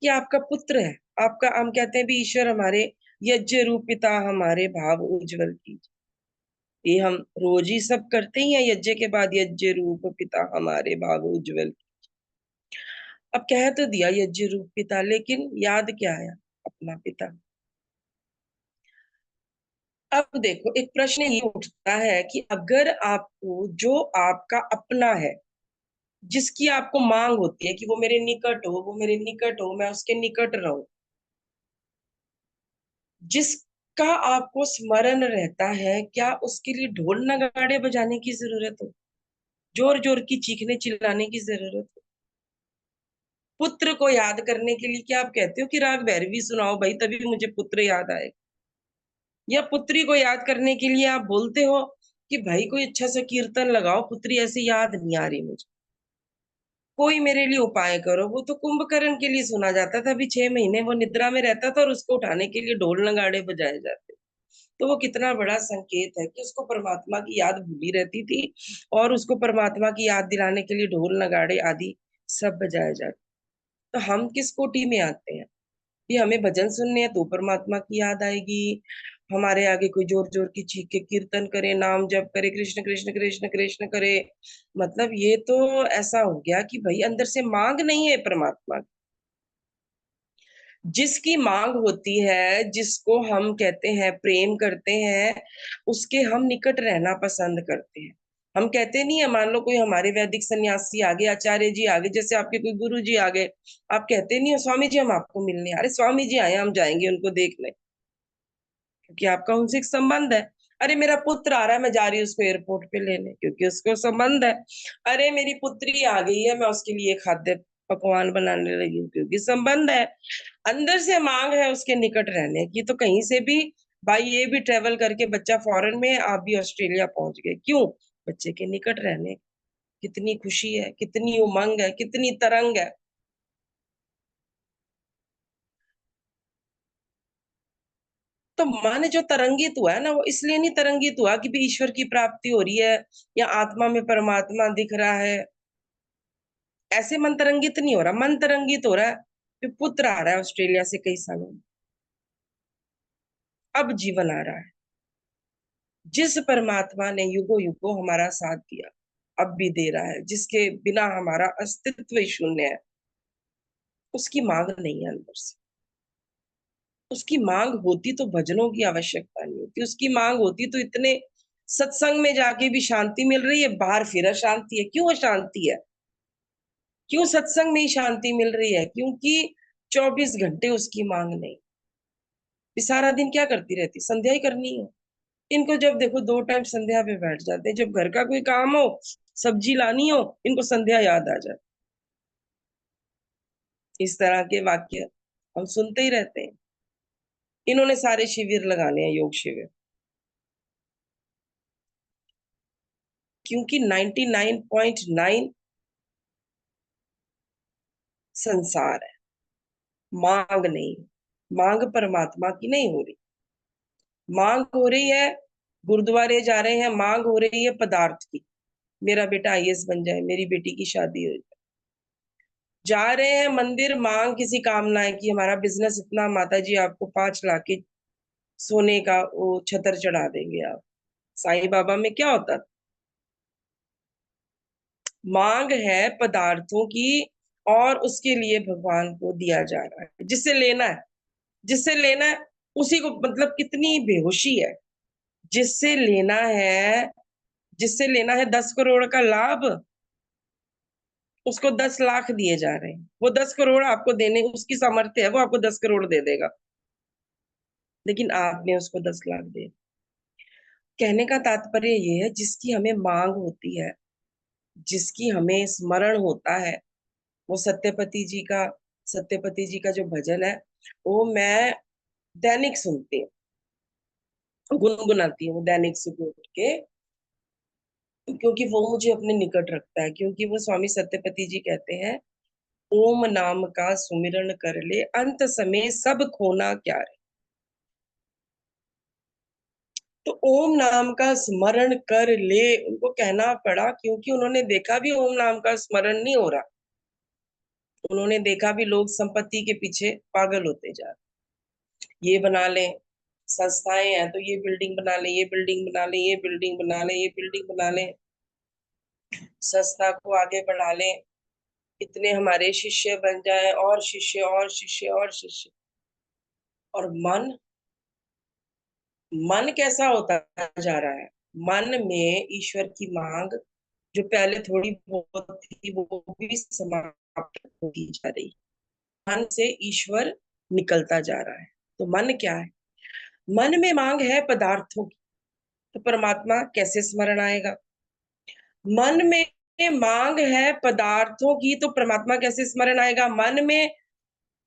कि आपका पुत्र है, आपका, हम कहते हैं भी ईश्वर हमारे यज्ञ रूप पिता हमारे भाव उज्जवल कीजिए। ये हम रोज ही सब करते ही हैं, यज्ञ के बाद यज्ञ रूप पिता हमारे भाव उज्जवल। अब कह तो दिया यज्ञ रूप पिता, लेकिन याद क्या आया? अपना पिता। अब देखो एक प्रश्न ये उठता है कि अगर आपको जो आपका अपना है, जिसकी आपको मांग होती है कि वो मेरे निकट हो, वो मेरे निकट हो, मैं उसके निकट रहूं, जिसका आपको स्मरण रहता है, क्या उसके लिए ढोल नगाड़े बजाने की जरूरत हो, जोर जोर की चीखने चिल्लाने की जरूरत हो? पुत्र को याद करने के लिए क्या आप कहते हो कि राग भैरवी सुनाओ भाई तभी मुझे पुत्र याद आए? या पुत्री को याद करने के लिए आप बोलते हो कि भाई कोई अच्छा सा कीर्तन लगाओ, पुत्री ऐसे याद नहीं आ रही मुझे, कोई मेरे लिए उपाय करो? वो तो कुंभकर्ण के लिए सुना जाता था, अभी 6 महीने वो निद्रा में रहता था और उसको उठाने के लिए ढोल नगाड़े बजाए जाते। तो वो कितना बड़ा संकेत है कि उसको परमात्मा की याद भूली रहती थी, और उसको परमात्मा की याद दिलाने के लिए ढोल नगाड़े आदि सब बजाए जाते। तो हम किस कोटि में आते हैं कि हमें भजन सुनने हैं तो परमात्मा की याद आएगी, हमारे आगे कोई जोर जोर की चीख के कीर्तन करे, नाम जप करे, कृष्ण कृष्ण कृष्ण कृष्ण करे? मतलब ये तो ऐसा हो गया कि भाई अंदर से मांग नहीं है परमात्मा की। जिसकी मांग होती है, जिसको हम कहते हैं प्रेम करते हैं, उसके हम निकट रहना पसंद करते हैं। हम कहते नहीं है, मान लो कोई हमारे वैदिक सन्यासी आ गए, आचार्य जी आ गए, जैसे आपके कोई गुरु जी आ गए, आप कहते नहीं हो स्वामी जी हम आपको मिलने, अरे स्वामी जी आए हम जाएंगे उनको देखने, क्योंकि आपका उनसे एक संबंध है। अरे मेरा पुत्र आ रहा है, मैं जा रही हूँ उसको एयरपोर्ट पे लेने, क्योंकि उसको संबंध है। अरे मेरी पुत्री आ गई है, मैं उसके लिए खाद्य पकवान बनाने लगी हूँ, क्योंकि संबंध है। अंदर से मांग है उसके निकट रहने की। तो कहीं से भी भाई ये भी ट्रेवल करके, बच्चा फॉरेन में है, आप भी ऑस्ट्रेलिया पहुंच गए, क्यों? बच्चे के निकट रहने। कितनी खुशी है, कितनी उमंग है, कितनी तरंग है। तो मन जो तरंगित हुआ है ना, वो इसलिए नहीं तरंगित हुआ कि भी ईश्वर की प्राप्ति हो रही है या आत्मा में परमात्मा दिख रहा है, ऐसे मन तरंगित नहीं हो रहा। मन तरंगित हो रहा है कि पुत्र आ रहा है ऑस्ट्रेलिया से कई सालों में, अब जीवन आ रहा है। जिस परमात्मा ने युगो युगो हमारा साथ दिया, अब भी दे रहा है, जिसके बिना हमारा अस्तित्व ही शून्य है, उसकी मांग नहीं है अंदर से। उसकी मांग होती तो भजनों की आवश्यकता नहीं होती, उसकी मांग होती तो इतने सत्संग में जाके भी शांति मिल रही है, बाहर फिर अशांति है। क्यों अशांति है? क्यों सत्संग में ही शांति मिल रही है? क्योंकि 24 घंटे उसकी मांग नहीं। सारा दिन क्या करती रहती? संध्या ही करनी है। इनको जब देखो 2 टाइम संध्या पे बैठ जाते हैं, जब घर का कोई काम हो, सब्जी लानी हो, इनको संध्या याद आ जाए। इस तरह के वाक्य हम सुनते ही रहते हैं। इन्होंने सारे शिविर लगाने हैं, योग शिविर, क्योंकि 99.9 संसार है, मांग नहीं। मांग परमात्मा की नहीं हो रही। मांग हो रही है, गुरुद्वारे जा रहे हैं, मांग हो रही है पदार्थ की, मेरा बेटा आईएएस बन जाए, मेरी बेटी की शादी हो जाए। जा रहे हैं मंदिर, मांग किसी कामना है कि हमारा बिजनेस इतना, माता जी आपको 5 लाख की सोने का वो छतर चढ़ा देंगे आप। साईं बाबा में क्या होता? मांग है पदार्थों की, और उसके लिए भगवान को दिया जा रहा है, जिससे लेना है, जिससे लेना है उसी को, मतलब कितनी बेहोशी है। जिससे लेना है, जिससे लेना है 10 करोड़ का लाभ, उसको 10 लाख दिए जा रहे हैं। वो 10 करोड़ आपको देने, उसकी सामर्थ्य है, वो आपको 10 करोड़ दे देगा, लेकिन आपने उसको 10 लाख दे। कहने का तात्पर्य ये है, जिसकी हमें मांग होती है, जिसकी हमें स्मरण होता है, वो सत्यपति जी का जो भजन है, वो मैं दैनिक सुनती हूँ। गुनगुनाती हूँ दैनिक सुबह उठ के, क्योंकि वो मुझे अपने निकट रखता है। क्योंकि वो स्वामी सत्यपति जी कहते हैं, ओम नाम का सुमिरन कर ले, अंत समय सब खोना क्या रे। तो ओम नाम का स्मरण कर ले उनको कहना पड़ा, क्योंकि उन्होंने देखा भी ओम नाम का स्मरण नहीं हो रहा। उन्होंने देखा भी लोग संपत्ति के पीछे पागल होते जा रहे। ये बना लें, संस्थाएं हैं तो ये बिल्डिंग बना लें, ये बिल्डिंग बना लें, ये बिल्डिंग बना लें, ये बिल्डिंग बना लें, संस्था को आगे बढ़ा लें, इतने हमारे शिष्य बन जाए, और शिष्य और शिष्य और शिष्य। और मन मन कैसा होता जा रहा है? मन में ईश्वर की मांग जो पहले थोड़ी बहुत थी, वो भी समाप्त होती जा रही। मन से ईश्वर निकलता जा रहा है। तो मन क्या है? मन में मांग है पदार्थों की, तो परमात्मा कैसे स्मरण आएगा? मन में मांग है पदार्थों की, तो परमात्मा कैसे स्मरण आएगा? मन में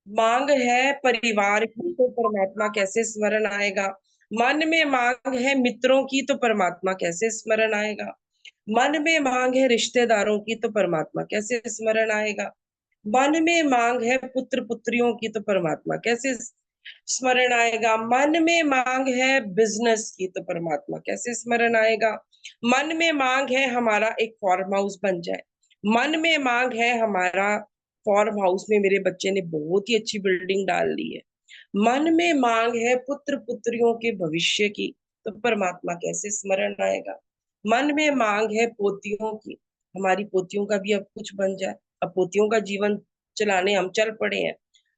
मांग है परिवार की, तो परमात्मा कैसे स्मरण आएगा? मन में मांग है मित्रों की, तो परमात्मा कैसे स्मरण आएगा? मन में मांग है रिश्तेदारों की, तो परमात्मा कैसे स्मरण आएगा? मन में मांग है पुत्र पुत्रियों की, तो परमात्मा कैसे स्मरण आएगा? मन में मांग है बिजनेस की, तो परमात्मा कैसे स्मरण आएगा? मन में मांग है हमारा एक फार्म हाउस बन जाए, मन में मांग है हमारा फार्म हाउस में मेरे बच्चे ने बहुत ही अच्छी बिल्डिंग डाल ली है, मन में मांग है पुत्र पुत्रियों के भविष्य की, तो परमात्मा कैसे स्मरण आएगा? मन में मांग है पोतियों की, हमारी पोतियों का भी अब कुछ बन जाए, अब पोतियों का जीवन चलाने हम चल पड़े हैं।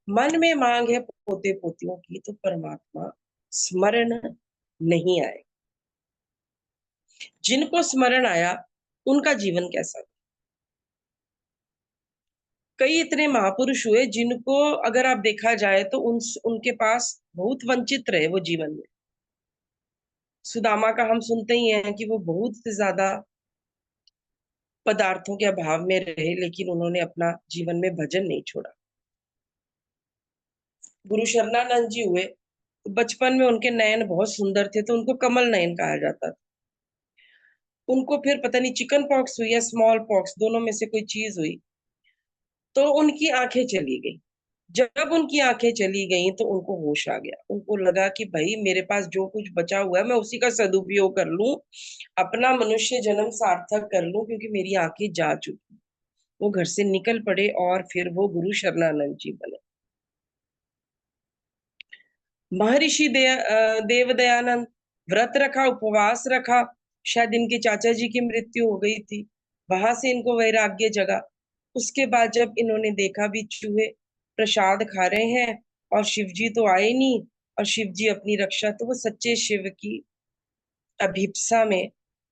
मन में मांग है पोते पोतियों की, तो परमात्मा स्मरण नहीं आए। जिनको स्मरण आया उनका जीवन कैसा? कई इतने महापुरुष हुए जिनको अगर आप देखा जाए तो उनके पास बहुत वंचित रहे वो जीवन में। सुदामा का हम सुनते ही हैं कि वो बहुत ज्यादा पदार्थों के अभाव में रहे, लेकिन उन्होंने अपना जीवन में भजन नहीं छोड़ा। गुरु शरणानंद जी हुए तो बचपन में उनके नयन बहुत सुंदर थे, तो उनको कमल नयन कहा जाता था। उनको फिर पता नहीं चिकन पॉक्स हुई या स्मॉल पॉक्स, दोनों में से कोई चीज हुई, तो उनकी आंखें चली गई। जब उनकी आंखें चली गई तो उनको होश आ गया। उनको लगा कि भाई मेरे पास जो कुछ बचा हुआ है मैं उसी का सदुपयोग कर लूं, अपना मनुष्य जन्म सार्थक कर लूं, क्योंकि मेरी आंखें जा चुकी। वो घर से निकल पड़े और फिर वो गुरु शरणानंद जी बने। महर्षि देवदयानंद व्रत रखा, उपवास रखा, शायद इनके चाचा जी की मृत्यु हो गई थी, वहां से इनको वैराग्य जगा। उसके बाद जब इन्होंने देखा भी चूहे प्रसाद खा रहे हैं और शिव जी तो आए नहीं, और शिव जी अपनी रक्षा, तो वो सच्चे शिव की अभिप्सा में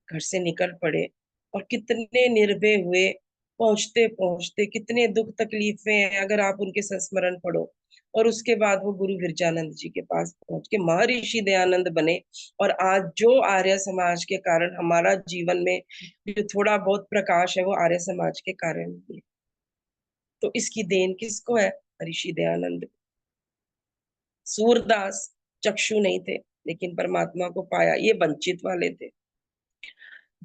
घर से निकल पड़े। और कितने निर्भय हुए, पहुंचते पहुंचते कितने दुख तकलीफें हैं अगर आप उनके संस्मरण पढ़ो। और उसके बाद वो गुरु विरजानंद जी के पास पहुंच के महर्षि दयानंद बने। और आज जो आर्य समाज के कारण हमारा जीवन में जो थोड़ा बहुत प्रकाश है, वो आर्य समाज के कारण ही है। तो इसकी देन किसको है? ऋषि दयानंद। सूरदास चक्षु नहीं थे, लेकिन परमात्मा को पाया, ये वंचित वाले थे।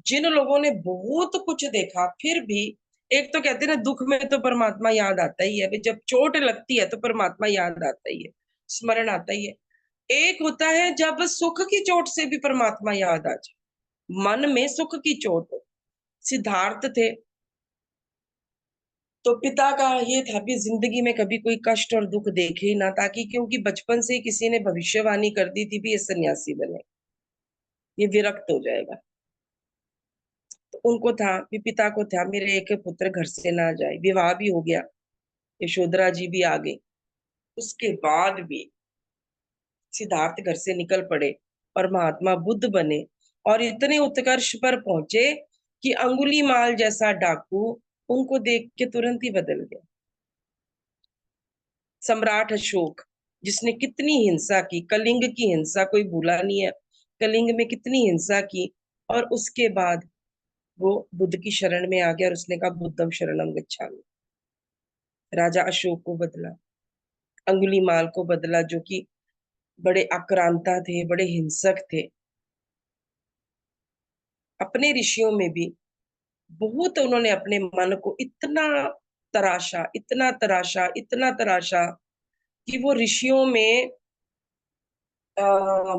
जिन लोगों ने बहुत कुछ देखा फिर भी, एक तो कहते हैं ना दुख में तो परमात्मा याद आता ही है, जब चोट लगती है तो परमात्मा याद आता ही है, स्मरण आता ही है। एक होता है जब सुख की चोट से भी परमात्मा याद आ जाए, मन में सुख की चोट हो। सिद्धार्थ थे तो पिता का ये था कि जिंदगी में कभी कोई कष्ट और दुख देखे ही ना, ताकि क्योंकि बचपन से ही किसी ने भविष्यवाणी कर दी थी भी ये सन्यासी बने, ये विरक्त हो जाएगा। तो उनको था कि पिता को था मेरे एक पुत्र घर से ना जाए, विवाह भी हो गया, यशोधरा जी भी आ गई। उसके बाद भी सिद्धार्थ घर से निकल पड़े और महात्मा बुद्ध बने, और इतने उत्कर्ष पर पहुंचे कि अंगुलीमाल जैसा डाकू उनको देख के तुरंत ही बदल गया। सम्राट अशोक जिसने कितनी हिंसा की, कलिंग की हिंसा कोई भूला नहीं है, कलिंग में कितनी हिंसा की, और उसके बाद वो बुद्ध की शरण में आ गया और उसने कहा बुद्धम शरणम गच्छामि। राजा अशोक को बदला, अंगुलीमाल को बदला, जो कि बड़े आक्रांता थे, बड़े हिंसक थे। अपने ऋषियों में भी बहुत उन्होंने अपने मन को इतना तराशा, इतना तराशा, इतना तराशा कि वो ऋषियों में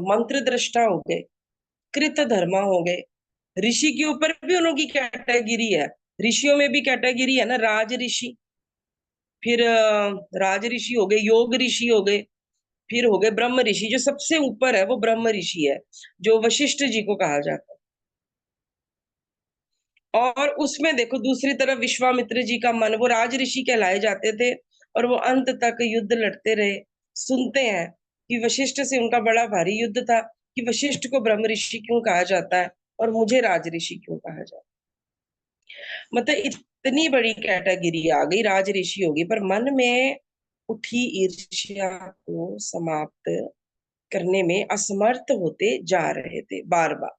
मंत्र दृष्टा हो गए, कृत धर्मा हो गए। ऋषि के ऊपर भी उनकी कैटेगरी है, ऋषियों में भी कैटेगरी है ना, राज ऋषि, फिर राज ऋषि हो गए, योग ऋषि हो गए, फिर हो गए ब्रह्म ऋषि। जो सबसे ऊपर है वो ब्रह्म ऋषि है, जो वशिष्ठ जी को कहा जाता है। और उसमें देखो दूसरी तरफ विश्वामित्र जी का मन, वो राज ऋषि कहलाए जाते थे और वो अंत तक युद्ध लड़ते रहे। सुनते हैं कि वशिष्ठ से उनका बड़ा भारी युद्ध था, कि वशिष्ठ को ब्रह्म ऋषि क्यों कहा जाता है और मुझे राज ऋषि क्यों कहा जाता है। मतलब इतनी बड़ी कैटेगरी आ गई, राज ऋषि होगी, पर मन में उठी ईर्ष्या को समाप्त करने में असमर्थ होते जा रहे थे बार बार।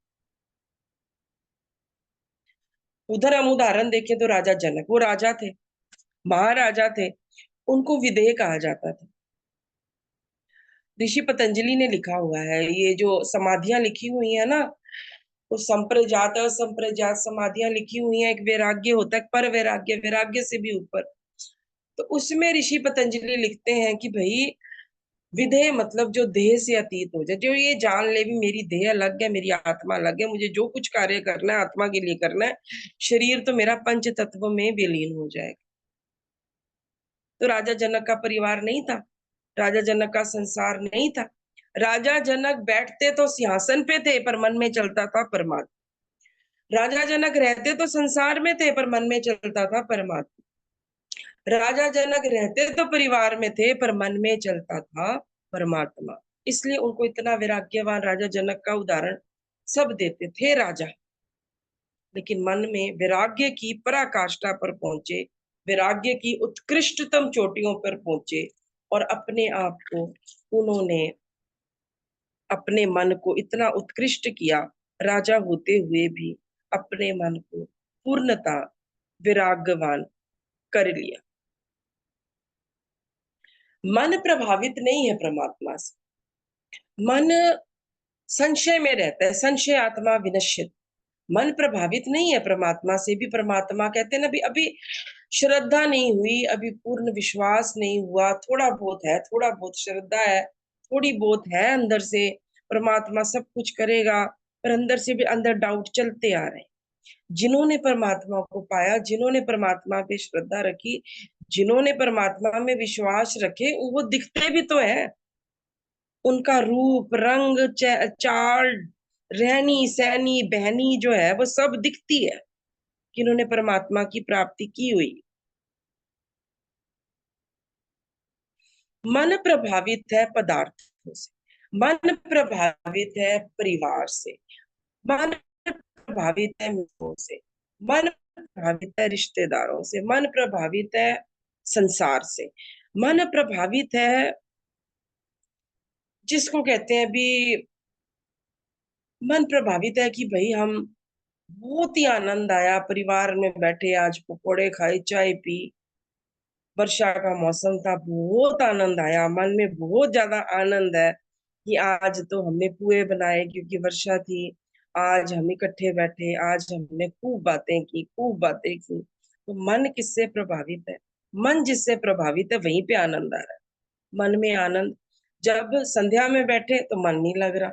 उधर हम उदाहरण देखें तो राजा जनक, वो राजा थे, महाराजा थे, उनको विदेह कहा जाता था। ऋषि पतंजलि ने लिखा हुआ है, ये जो समाधियां लिखी हुई है ना, वो संप्रजात और संप्रजात समाधियां लिखी हुई है। एक वैराग्य होता है, पर वैराग्य, वैराग्य से भी ऊपर। तो उसमें ऋषि पतंजलि लिखते हैं कि भाई विधेय मतलब जो देह से अतीत हो जाए, जो ये जान ले भी मेरी देह अलग है, मेरी आत्मा अलग है, मुझे जो कुछ कार्य करना है आत्मा के लिए करना है, शरीर तो मेरा पंच तत्व में विलीन हो जाएगा। तो राजा जनक का परिवार नहीं था, राजा जनक का संसार नहीं था। राजा जनक बैठते तो सिंहासन पे थे पर मन में चलता था परमात्मा। राजा जनक रहते तो संसार में थे पर मन में चलता था परमात्मा। राजा जनक रहते तो परिवार में थे पर मन में चलता था परमात्मा। इसलिए उनको इतना वैराग्यवान राजा जनक का उदाहरण सब देते थे राजा, लेकिन मन में वैराग्य की पराकाष्ठा पर पहुंचे, वैराग्य की उत्कृष्टतम चोटियों पर पहुंचे और अपने आप को उन्होंने, अपने मन को इतना उत्कृष्ट किया, राजा होते हुए भी अपने मन को पूर्णता वैराग्यवान कर लिया। मन प्रभावित नहीं है परमात्मा से, मन संशय में रहता है, संशय आत्मा विनश्यत। मन प्रभावित नहीं है परमात्मा से भी। परमात्मा कहते हैं ना, अभी अभी श्रद्धा नहीं हुई, अभी पूर्ण विश्वास नहीं हुआ, थोड़ा बहुत है, थोड़ा बहुत श्रद्धा है, थोड़ी बहुत है अंदर से, परमात्मा सब कुछ करेगा, पर अंदर से भी अंदर डाउट चलते आ रहे हैं। जिन्होंने परमात्मा को पाया, जिन्होंने परमात्मा पे श्रद्धा रखी, जिन्होंने परमात्मा में विश्वास रखे, वो दिखते भी तो है। उनका रूप रंग चाल, रहनी सहनी बहनी जो है वो सब दिखती है कि इन्होंने परमात्मा की प्राप्ति की हुई। मन प्रभावित है पदार्थों से, मन प्रभावित है परिवार से, मन प्रभावित है मित्रों से, मन प्रभावित है रिश्तेदारों से, मन प्रभावित है संसार से, मन प्रभावित है जिसको कहते हैं अभी, मन प्रभावित है कि भाई हम, बहुत ही आनंद आया परिवार में बैठे, आज पकोड़े खाए, चाय पी, वर्षा का मौसम था, बहुत आनंद आया, मन में बहुत ज्यादा आनंद है कि आज तो हमने पुए बनाए क्योंकि वर्षा थी, आज हम इकट्ठे बैठे, आज हमने खूब बातें की, खूब बातें की। तो मन किससे प्रभावित है? मन जिससे प्रभावित है वहीं पे आनंद आ रहा है। मन में आनंद, जब संध्या में बैठे तो मन नहीं लग रहा,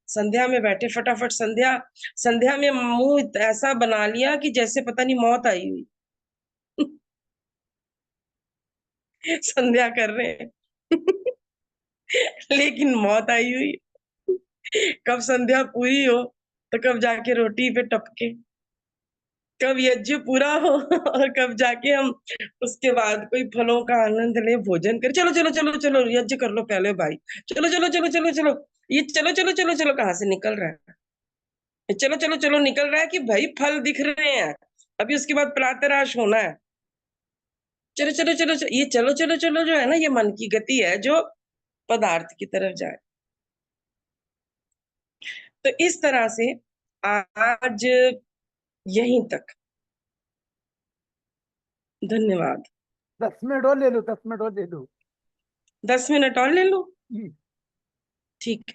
संध्या में बैठे फटाफट संध्या, संध्या में मुंह ऐसा बना लिया कि जैसे पता नहीं मौत आई हुई। संध्या कर रहे हैं लेकिन मौत आई हुई। कब संध्या पूरी हो तो कब जाके रोटी पे टपके, कब यज्ञ पूरा हो और कब जाके हम उसके बाद कोई फलों का आनंद ले, भोजन कर। चलो चलो चलो चलो यज्ञ कर लो पहले भाई, चलो चलो चलो चलो चलो, ये चलो चलो चलो चलो कहाँ से निकल रहा है, चलो चलो चलो निकल रहा है कि भाई फल दिख रहे हैं, अभी उसके बाद प्रातराश होना है। चलो चलो चलो चलो, ये चलो चलो चलो जो है ना, ये मन की गति है जो पदार्थ की तरफ जाए। तो इस तरह से आज यहीं तक। धन्यवाद। 10 मिनट और ले लो, 10 मिनट और ले लो। 10 मिनट और ले लो। ठीक है।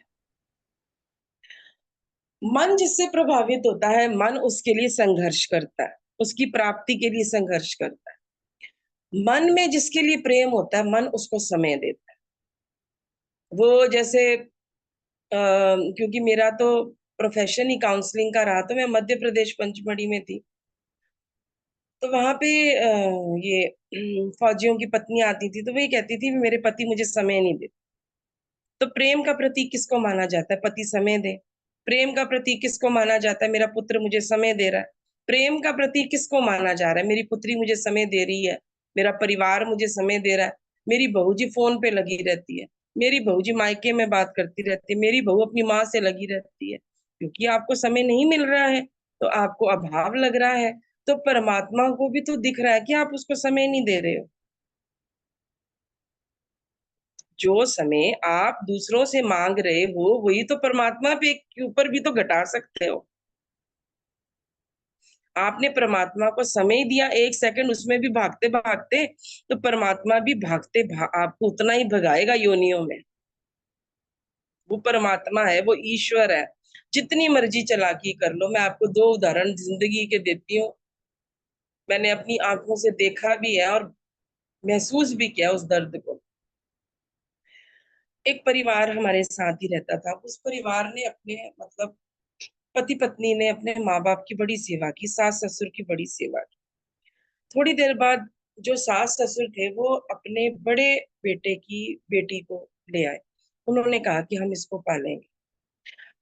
मन जिससे प्रभावित होता है, मन उसके लिए संघर्ष करता है, उसकी प्राप्ति के लिए संघर्ष करता है। मन में जिसके लिए प्रेम होता है, मन उसको समय देता है। वो जैसे क्योंकि मेरा तो प्रोफेशन ही काउंसलिंग का रहा, तो मैं मध्य प्रदेश पंचमढ़ी में थी। तो वहां पे ये फौजियों की पत्नी आती थी, तो वो ये कहती थी मेरे पति मुझे समय नहीं देते। तो प्रेम का प्रतीक किसको माना जाता है? पति समय दे। प्रेम का प्रतीक किसको माना जाता है? मेरा पुत्र मुझे समय दे रहा है। प्रेम का प्रतीक किसको माना जा रहा है? मेरी पुत्री मुझे समय दे रही है, मेरा परिवार मुझे समय दे रहा है, मेरी बहू जी फोन पे लगी रहती है, मेरी बहू जी मायके में बात करती रहती है, मेरी बहू अपनी माँ से लगी रहती है। क्योंकि आपको समय नहीं मिल रहा है, तो आपको अभाव लग रहा है। तो परमात्मा को भी तो दिख रहा है कि आप उसको समय नहीं दे रहे हो। जो समय आप दूसरों से मांग रहे हो, वही तो परमात्मा पे के ऊपर भी तो घटा सकते हो। आपने परमात्मा को समय दिया 1 सेकंड, उसमें भी भागते भागते, तो परमात्मा भी आपको उतना ही भगाएगा योनियों में। वो परमात्मा है, वो ईश्वर है। जितनी मर्जी चालाकी कर लो। मैं आपको 2 उदाहरण जिंदगी के देती हूँ। मैंने अपनी आंखों से देखा भी है और महसूस भी किया उस दर्द को। एक परिवार हमारे साथ ही रहता था। उस परिवार ने अपने मतलब पति पत्नी ने अपने माँ बाप की बड़ी सेवा की, सास ससुर की बड़ी सेवा की। थोड़ी देर बाद जो सास ससुर थे, वो अपने बड़े बेटे की बेटी को ले आए। उन्होंने कहा कि हम इसको पालेंगे।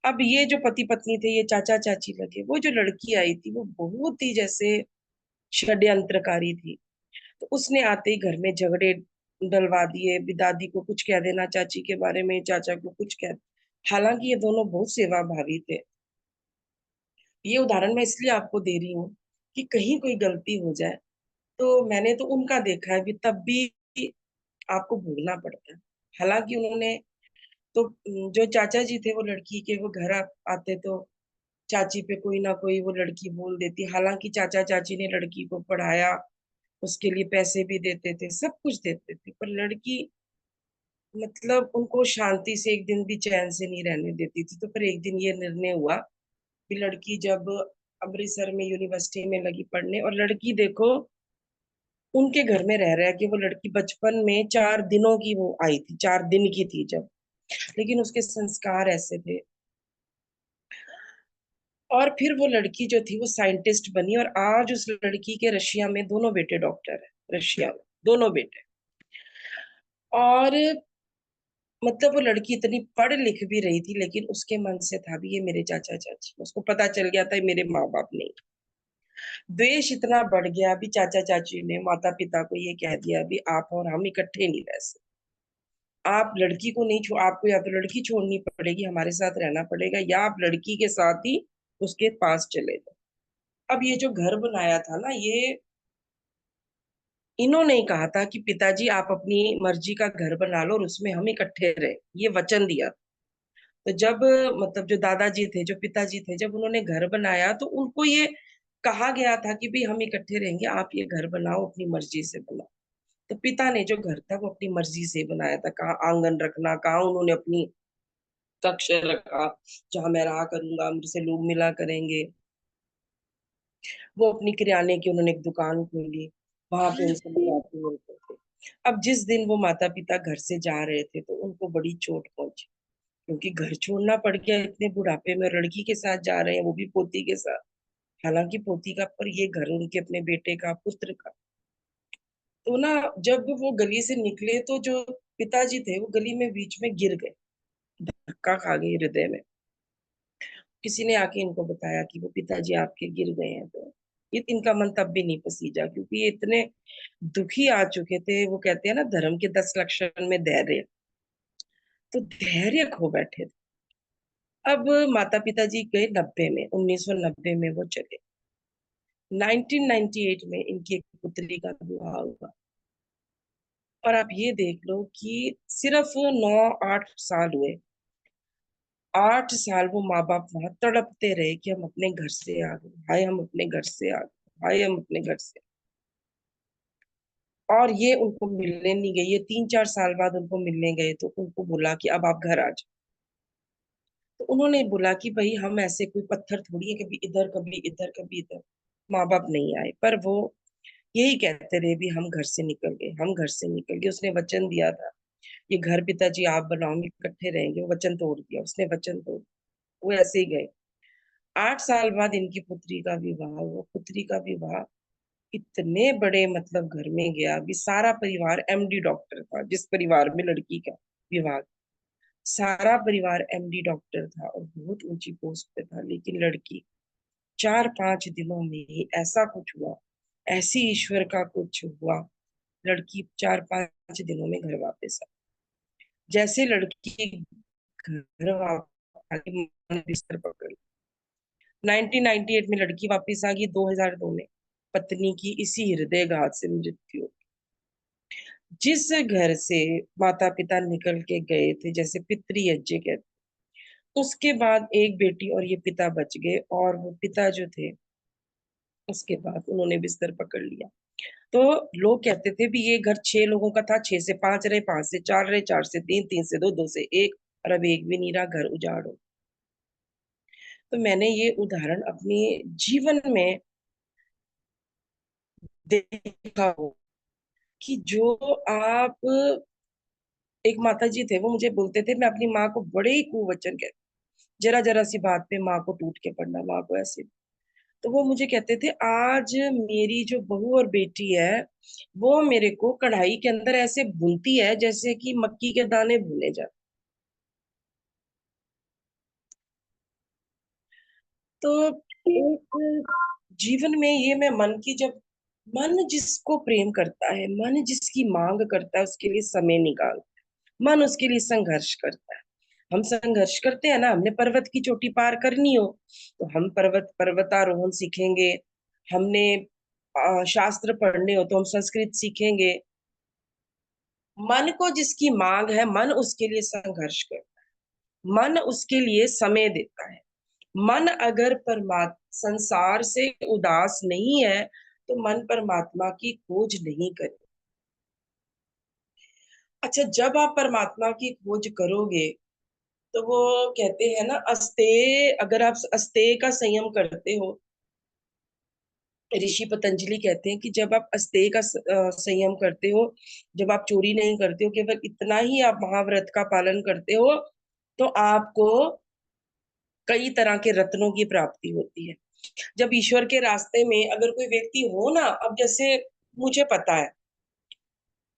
अब ये जो पति पत्नी थे, ये चाचा चाची लगे। वो जो लड़की आई थी, वो बहुत ही जैसे षड्यंत्रकारी थी। तो उसने आते ही घर में झगड़े डलवा दिए, भी दादी को कुछ कह देना चाची के बारे में, चाचा को कुछ कह। हालांकि ये दोनों बहुत सेवा भावी थे। ये उदाहरण मैं इसलिए आपको दे रही हूँ कि कहीं कोई गलती हो जाए। तो मैंने तो उनका देखा है भी, तब भी आपको भोगना पड़ता है। हालांकि उन्होंने तो जो चाचा जी थे, वो लड़की के वो घर आते तो चाची पे कोई ना कोई वो लड़की बोल देती। हालांकि चाचा चाची ने लड़की को पढ़ाया, उसके लिए पैसे भी देते थे, सब कुछ देते थे, पर लड़की मतलब उनको शांति से एक दिन भी चैन से नहीं रहने देती थी। तो फिर एक दिन ये निर्णय हुआ कि लड़की जब अमृतसर में यूनिवर्सिटी में लगी पढ़ने, और लड़की देखो उनके घर में रह रहा है कि वो लड़की बचपन में 4 दिनों की वो आई थी, 4 दिन की थी जब, लेकिन उसके संस्कार ऐसे थे। और फिर वो लड़की जो थी वो साइंटिस्ट बनी, और आज उस लड़की के रशिया में दोनों बेटे डॉक्टर है, रशिया में दोनों बेटे। और मतलब वो लड़की इतनी पढ़ लिख भी रही थी, लेकिन उसके मन से था भी ये मेरे चाचा चाची। उसको पता चल गया था ये मेरे माँ बाप नहीं। द्वेष इतना बढ़ गया, अभी चाचा चाची ने माता पिता को ये कह दिया भी आप और हम इकट्ठे नहीं रह सकते। आप लड़की को नहीं छोड़, आपको या तो लड़की छोड़नी पड़ेगी, हमारे साथ रहना पड़ेगा, या आप लड़की के साथ ही उसके पास चले जाओ। अब ये जो घर बनाया था ना, ये इन्होंने ही कहा था कि पिताजी आप अपनी मर्जी का घर बना लो और उसमें हम इकट्ठे रहे, ये वचन दिया। तो जब मतलब जो दादाजी थे, जो पिताजी थे, जब उन्होंने घर बनाया तो उनको ये कहा गया था कि भाई हम इकट्ठे रहेंगे, आप ये घर बनाओ, अपनी मर्जी से बनाओ। तो पिता ने जो घर था वो अपनी मर्जी से बनाया था। कहाँ आंगन रखना, कहाँ उन्होंने अपनी कक्ष रखा जहां मैं रहा करूंगा, मुझसे लोग मिला करेंगे। वो अपनी किराने की उन्होंने एक दुकान खोली, वहां पे उनसे लोग आते मिलते थे। अब जिस दिन वो माता पिता घर से जा रहे थे, तो उनको बड़ी चोट पहुंची, क्योंकि घर छोड़ना पड़ गया इतने बुढ़ापे में। लड़की के साथ जा रहे हैं, वो भी पोती के साथ। हालांकि पोती का, पर ये घर उनके अपने बेटे का, पुत्र का। तो ना, जब वो गली से निकले तो जो पिताजी थे वो गली में बीच में गिर गए, धक्का खा गए हृदय में। किसी ने आके इनको बताया कि वो पिताजी आपके गिर गए हैं। तो ये इनका मन तब भी नहीं पसीजा, क्योंकि ये इतने दुखी आ चुके थे। वो कहते हैं ना, धर्म के 10 लक्षण में धैर्य, तो धैर्य खो बैठे थे। अब माता पिताजी गए 90 में, 1990 में वो चले। 1998 में इनकी एक पुत्री का विवाह हुआ। और आप ये देख लो कि सिर्फ 9-8 साल हुए, 8 साल वो माँ बाप वहां तड़पते रहे कि हम अपने घर से आ गए, भाई हम अपने घर से आ गए, भाई हम अपने घर से। और ये उनको मिलने नहीं गए। ये 3-4 साल बाद उनको मिलने गए, तो उनको बोला कि अब आप घर आ जाओ। तो उन्होंने बोला कि भाई हम ऐसे कोई पत्थर थोड़ी है, कभी इधर कभी इधर कभी इधर। माँ बाप नहीं आए, पर वो यही कहते रहे भी हम घर से निकल गए, हम घर से निकल गए। उसने वचन दिया था, ये घर पिताजी आप बनाओगे, इकट्ठे रहेंगे, वो वचन तोड़ दिया, उसने वचन तोड़, वो ऐसे ही गए। 8 साल बाद इनकी पुत्री का विवाह हुआ। पुत्री का विवाह इतने बड़े मतलब घर में गया, अभी सारा परिवार एमडी डॉक्टर था, जिस परिवार में लड़की का विवाह, सारा परिवार एमडी डॉक्टर था और बहुत ऊंची पोस्ट पे था। लेकिन लड़की 4-5 दिनों में ही ऐसा कुछ हुआ, ऐसी ईश्वर का कुछ हुआ, लड़की 4-5 दिनों में घर वापस आई। जैसे लड़की घर वापस आई, माँ ने बिस्तर पकड़ लिया। 1998 में लड़की वापस आ गई, 2002 में पत्नी की इसी हृदयघात से मृत्यु हो। जिस घर से माता पिता निकल के गए थे, जैसे पितृयज्ञ कहते, उसके बाद एक बेटी और ये पिता बच गए, और वो पिता जो थे उसके बाद उन्होंने बिस्तर पकड़ लिया। तो लोग कहते थे भी ये घर 6 लोगों का था, 6 से 5 रहे, 5 से 4 रहे, 4 से 3, 3 से 2, 2 से 1, और अब एक भी नहीं रहा, घर उजाड़ हो। तो मैंने ये उदाहरण अपने जीवन में देखा हो कि जो आप, एक माता जी थे, वो मुझे बोलते थे, मैं अपनी माँ को बड़े ही कुवचन कहती, जरा जरा सी बात पे माँ को टूट के पड़ना, माँ को ऐसे। तो वो मुझे कहते थे, आज मेरी जो बहू और बेटी है, वो मेरे को कढ़ाई के अंदर ऐसे भूनती है जैसे कि मक्की के दाने भुने जाते। तो एक जीवन में ये मैं मन की, जब मन जिसको प्रेम करता है, मन जिसकी मांग करता है, उसके लिए समय निकाल, मन उसके लिए संघर्ष करता है। हम संघर्ष करते हैं ना, हमने पर्वत की चोटी पार करनी हो तो हम पर्वतारोहण सीखेंगे, हमने शास्त्र पढ़ने हो तो हम संस्कृत सीखेंगे। मन को जिसकी मांग है, मन उसके लिए संघर्ष करता है, मन उसके लिए समय देता है। मन अगर परमात्मा संसार से उदास नहीं है तो मन परमात्मा की खोज नहीं करे। अच्छा, जब आप परमात्मा की खोज करोगे तो वो कहते हैं ना, अस्तेय, अगर आप अस्तेय का संयम करते हो, ऋषि पतंजलि कहते हैं कि जब आप अस्तेय का संयम करते हो, जब आप चोरी नहीं करते हो, केवल इतना ही आप महाव्रत का पालन करते हो, तो आपको कई तरह के रत्नों की प्राप्ति होती है। जब ईश्वर के रास्ते में अगर कोई व्यक्ति हो ना, अब जैसे मुझे पता है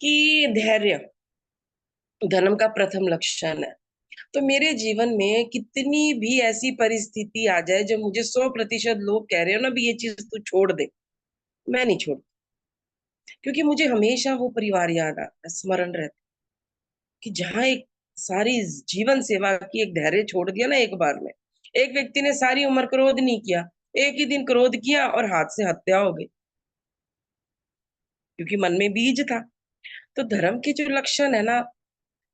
कि धैर्य धर्म का प्रथम लक्षण है, तो मेरे जीवन में कितनी भी ऐसी परिस्थिति आ जाए जब मुझे 100% लोग कह रहे हो ना भी ये चीज तू छोड़ दे, मैं नहीं छोड़, क्योंकि मुझे हमेशा वो परिवार याद आता है, स्मरण रहता कि जहाँ एक सारी जीवन सेवा की, एक धैर्य छोड़ दिया ना एक बार में। एक व्यक्ति ने सारी उम्र क्रोध नहीं किया, एक ही दिन क्रोध किया और हाथ से हत्या हो गई, क्योंकि मन में बीज था। तो धर्म के जो लक्षण है ना,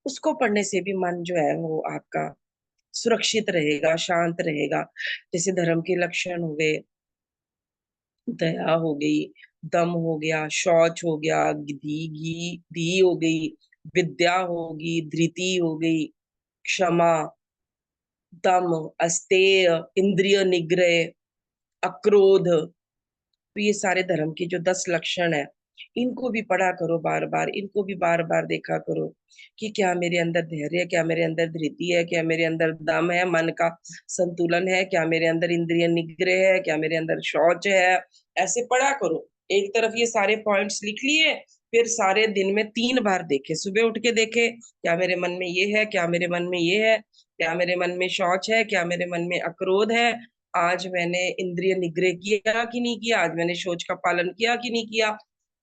उसको पढ़ने से भी मन जो है वो आपका सुरक्षित रहेगा, शांत रहेगा। जैसे धर्म के लक्षण हो गए, दया हो गई, दम हो गया, शौच हो गया, धी हो गई, विद्या होगी, धृति हो गई, क्षमा, दम, अस्तेय, इंद्रिय निग्रह, अक्रोध। तो ये सारे धर्म के जो 10 लक्षण है, इनको भी पढ़ा करो बार बार, इनको भी बार बार देखा करो कि क्या मेरे अंदर धैर्य है, क्या मेरे अंदर धृति है, क्या मेरे अंदर दम है, मन का संतुलन है, क्या मेरे अंदर इंद्रिय निग्रह है, क्या मेरे अंदर शौच है। ऐसे पढ़ा करो। एक तरफ ये सारे पॉइंट्स लिख लिए, फिर सारे दिन में 3 बार देखे, सुबह उठ के देखे क्या मेरे मन में ये है, क्या मेरे मन में ये है, क्या मेरे मन में शौच है, क्या मेरे मन में अक्रोध है, आज मैंने इंद्रिय निग्रह किया कि नहीं किया, आज मैंने शौच का पालन किया कि नहीं किया,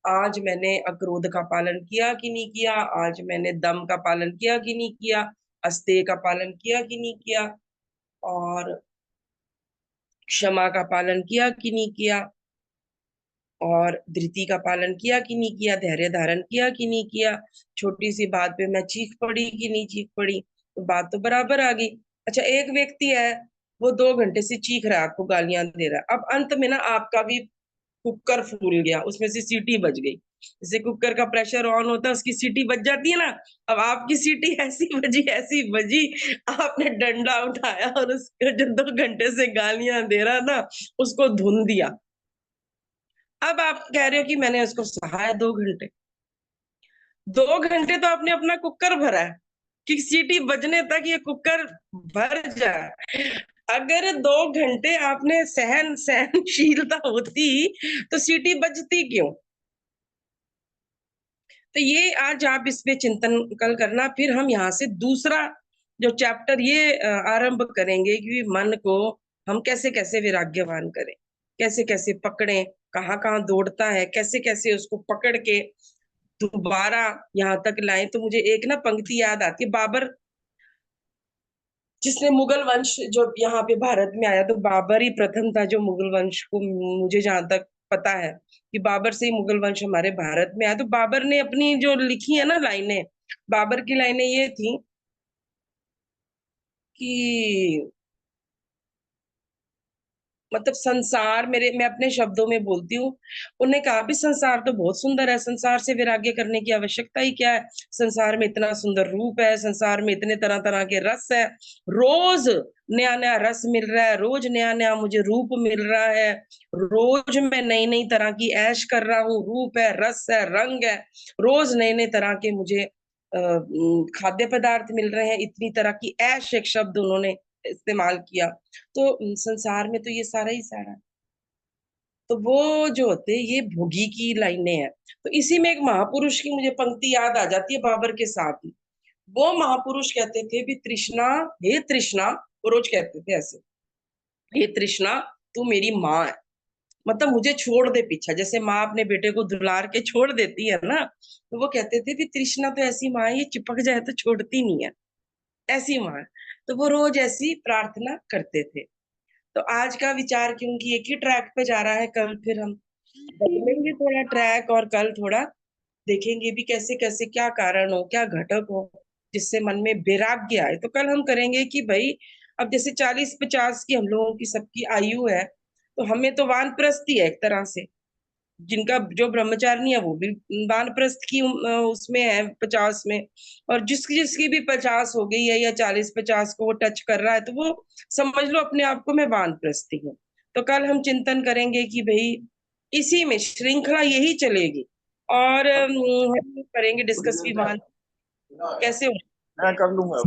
आज मैंने अक्रोध का पालन किया कि नहीं किया, आज मैंने दम का पालन किया कि नहीं किया, अस्तेय का पालन किया कि नहीं किया, और क्षमा का पालन किया कि नहीं किया, और धृति का पालन किया कि नहीं किया, धैर्य धारण किया कि नहीं किया, छोटी सी बात पे मैं चीख पड़ी कि नहीं चीख पड़ी, तो बात तो बराबर आ गई। अच्छा, एक व्यक्ति है, वो 2 घंटे से चीख रहा है, आपको गालियां दे रहा है, अब अंत में ना आपका भी कुकर फूल गया, उसमें से सीटी बज गई। जैसे कुकर का प्रेशर ऑन होता है, उसकी सीटी बज जाती है ना, अब आपकी सीटी ऐसी बजी, आपने डंडा उठाया और उसको जो 2 घंटे से गालियां दे रहा ना, उसको धुन दिया। अब आप कह रहे हो कि मैंने उसको सहा है 2 घंटे। 2 घंटे तो आपने अपना कुकर भरा है कि सीटी बजने तक ये कुकर भर जाए। अगर 2 घंटे आपने सहनशीलता होती तो सीटी बजती क्यों? तो ये आज आप इस पे चिंतन कल करना, फिर हम यहाँ से दूसरा जो चैप्टर ये आरंभ करेंगे कि मन को हम कैसे कैसे वैराग्यवान करें, कैसे कैसे पकड़ें, कहाँ कहाँ दौड़ता है, कैसे कैसे उसको पकड़ के दोबारा यहाँ तक लाएं। तो मुझे एक ना पंक्ति याद आती है, बाबर जिसने मुगल वंश जो यहाँ पे भारत में आया, तो बाबर ही प्रथम था जो मुगल वंश को, मुझे जहां तक पता है कि बाबर से ही मुगल वंश हमारे भारत में आया। तो बाबर ने अपनी जो लिखी है ना लाइनें, बाबर की लाइनें ये थी कि मतलब संसार, मैं अपने शब्दों में बोलती हूँ, उन्होंने कहा भी संसार तो बहुत सुंदर है, संसार से वैराग्य करने की आवश्यकता ही क्या है, संसार में इतना सुंदर रूप है, संसार में इतने तरह तरह के रस है, रोज नया नया रस मिल रहा है, रोज नया नया मुझे रूप मिल रहा है, रोज मैं नई नई तरह की ऐश कर रहा हूँ, रूप है, रस है, रंग है, रोज नए नए तरह के मुझे खाद्य पदार्थ मिल रहे हैं, इतनी तरह की ऐश एक शब्द उन्होंने इस्तेमाल किया। तो संसार में तो ये सारा ही सारा है। तो वो जो होते हैं ये भोगी की लाइनें हैं। तो इसी में एक महापुरुष की मुझे पंक्ति याद आ जाती है बाबर के साथ ही। वो महापुरुष कहते थे भी तृष्णा, हे तृष्णा, वो रोज कहते थे ऐसे, हे तृष्णा तू मेरी माँ है, मतलब मुझे छोड़ दे पीछा, जैसे माँ अपने बेटे को दुलार के छोड़ देती है ना, तो वो कहते थे भी तृष्णा तो ऐसी माँ है, ये चिपक जाए तो छोड़ती नहीं है, ऐसी माँ है। तो वो रोज ऐसी प्रार्थना करते थे। तो आज का विचार क्योंकि एक ही ट्रैक पे जा रहा है, कल फिर हम बदलेंगे थोड़ा ट्रैक, और कल थोड़ा देखेंगे भी कैसे कैसे क्या कारण हो, क्या घटक हो जिससे मन में वैराग्य आए। तो कल हम करेंगे कि भाई अब जैसे 40-50 की हम लोगों की सबकी आयु है, तो हमें तो वानप्रस्थी है एक तरह से, जिनका जो ब्रह्मचारिणी है वो भी वानप्रस्थ की उसमें है 50 में, और जिसकी जिसकी भी 50 हो गई है या 40-50 को वो टच कर रहा है, तो वो समझ लो अपने आप को मैं वानप्रस्थी हूँ। तो कल हम चिंतन करेंगे कि भाई इसी में श्रृंखला यही चलेगी, और हम करेंगे डिस्कस भी वान कैसे मैं कर लूंगा।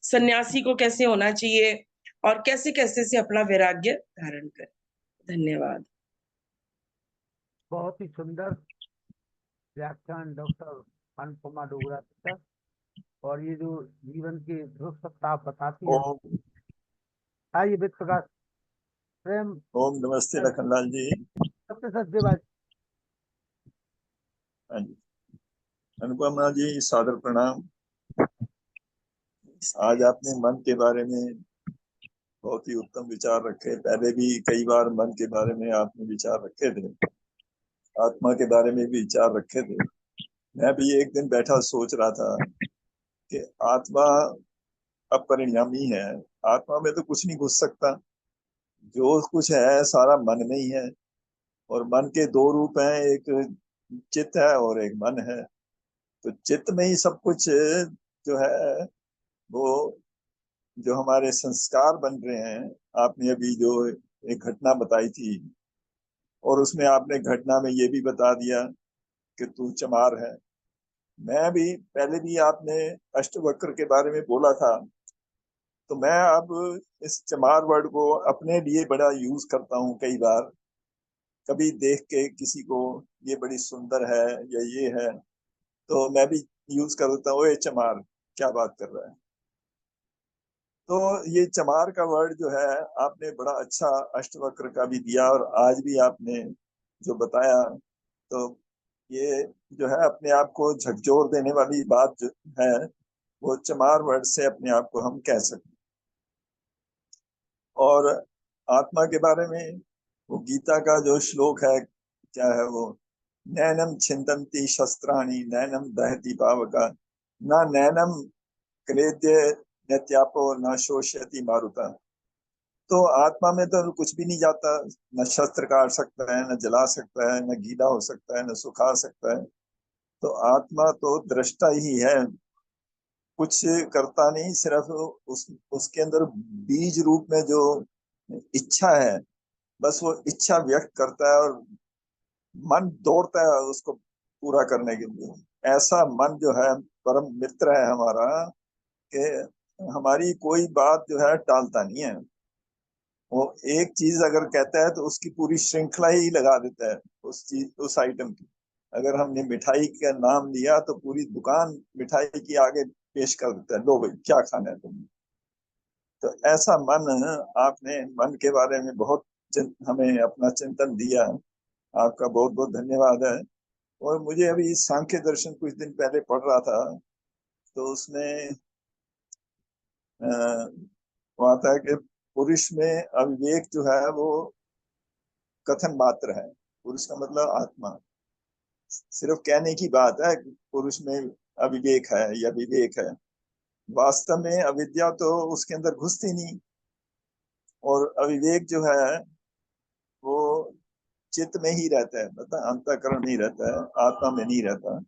सन्यासी को कैसे होना चाहिए, और कैसे कैसे से अपना वैराग्य धारण करें। धन्यवाद। बहुत ही सुंदर व्याख्यान डॉक्टर अनुपमा डोगरा सर, और ये जो जीवन की ध्रुव सत्ता आप बताती हैं। ओम आइए विद प्रकाश प्रेम ओम नमस्ते लखनलाल जी। सबसे सत्यवाद। हाँ जी, अनुपमा जी सादर प्रणाम। आज आपने मन के बारे में बहुत ही उत्तम विचार रखे, पहले भी कई बार मन के बारे में आपने विचार रखे थे, आत्मा के बारे में भी विचार रखे थे। मैं भी एक दिन बैठा सोच रहा था कि आत्मा अपरिणामी है, आत्मा में तो कुछ नहीं घुस सकता, जो कुछ है सारा मन में ही है, और मन के दो रूप हैं, एक चित्त है और एक मन है। तो चित्त में ही सब कुछ जो है वो, जो हमारे संस्कार बन रहे हैं। आपने अभी जो एक घटना बताई थी, और उसमें आपने घटना में ये भी बता दिया कि तू चमार है। मैं भी पहले भी आपने अष्टवक्र के बारे में बोला था, तो मैं अब इस चमार वर्ड को अपने लिए बड़ा यूज करता हूँ कई बार। कभी देख के किसी को ये बड़ी सुंदर है या ये है, तो मैं भी यूज कर देता हूँ, ये चमार क्या बात कर रहा है। तो ये चमार का वर्ड जो है आपने बड़ा अच्छा अष्टवक्र का भी दिया, और आज भी आपने जो बताया, तो ये जो है अपने आप को झकझोर देने वाली बात जो है, वो चमार वर्ड से अपने आप को हम कह सकते। और आत्मा के बारे में वो गीता का जो श्लोक है, क्या है वो, नैनम छिन्दन्ति शस्त्राणि नैनम दहति पावका न नैनम क्लेद्य नत्यापो न शोष्यति मारुता। तो आत्मा में तो कुछ भी नहीं जाता, न शस्त्र काट सकता है, न जला सकता है, न गीला हो सकता है, न सुखा सकता है। तो आत्मा तो दृष्टा ही है, कुछ करता नहीं, सिर्फ उसके अंदर बीज रूप में जो इच्छा है, बस वो इच्छा व्यक्त करता है और मन दौड़ता है उसको पूरा करने के लिए। ऐसा मन जो है परम मित्र है हमारा, कि हमारी कोई बात जो है टालता नहीं है। वो एक चीज अगर कहता है तो उसकी पूरी श्रृंखला ही लगा देता है उस चीज, उस आइटम की। अगर हमने मिठाई का नाम लिया तो पूरी दुकान मिठाई की आगे पेश कर देता है, लो भाई क्या खाना है तुमने। तो ऐसा मन, आपने मन के बारे में बहुत हमें अपना चिंतन दिया, आपका बहुत बहुत धन्यवाद है। और मुझे अभी सांख्य दर्शन कुछ दिन पहले पढ़ रहा था, तो उसमें वो आता है कि पुरुष में अविवेक जो है वो कथन मात्र है। पुरुष का मतलब आत्मा, सिर्फ कहने की बात है कि पुरुष में अविवेक है या विवेक है। वास्तव में अविद्या तो उसके अंदर घुसती नहीं, और अविवेक जो है वो चित्त में ही रहता है, मतलब अंतःकरण में ही रहता है, आत्मा में नहीं रहता।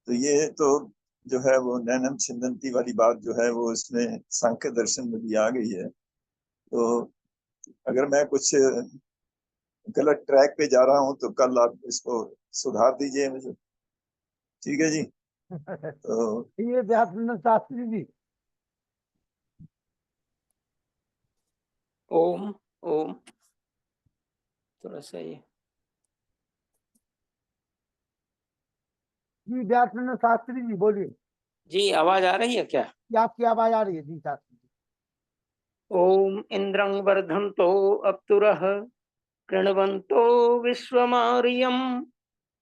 तो ये तो जो है वो नैनम छिंदंती वाली बात जो है वो इसमें सांख्य दर्शन में भी आ गई है। तो अगर मैं कुछ गलत ट्रैक पे जा रहा हूँ तो कल आप इसको सुधार दीजिए मुझे, ठीक है जी। तो ये व्यासनंद शास्त्री जी, ओम ओम। थोड़ा सा ये जी व्यासनंद शास्त्री जी बोलिए। जी, आवाज आ रही है क्या? ये आपकी आवाज आ रही है जी शास्त्री जी। ओम इंद्रं वर्धन्तो अप्तुरः कृण्वन्तो विश्वमार्यम्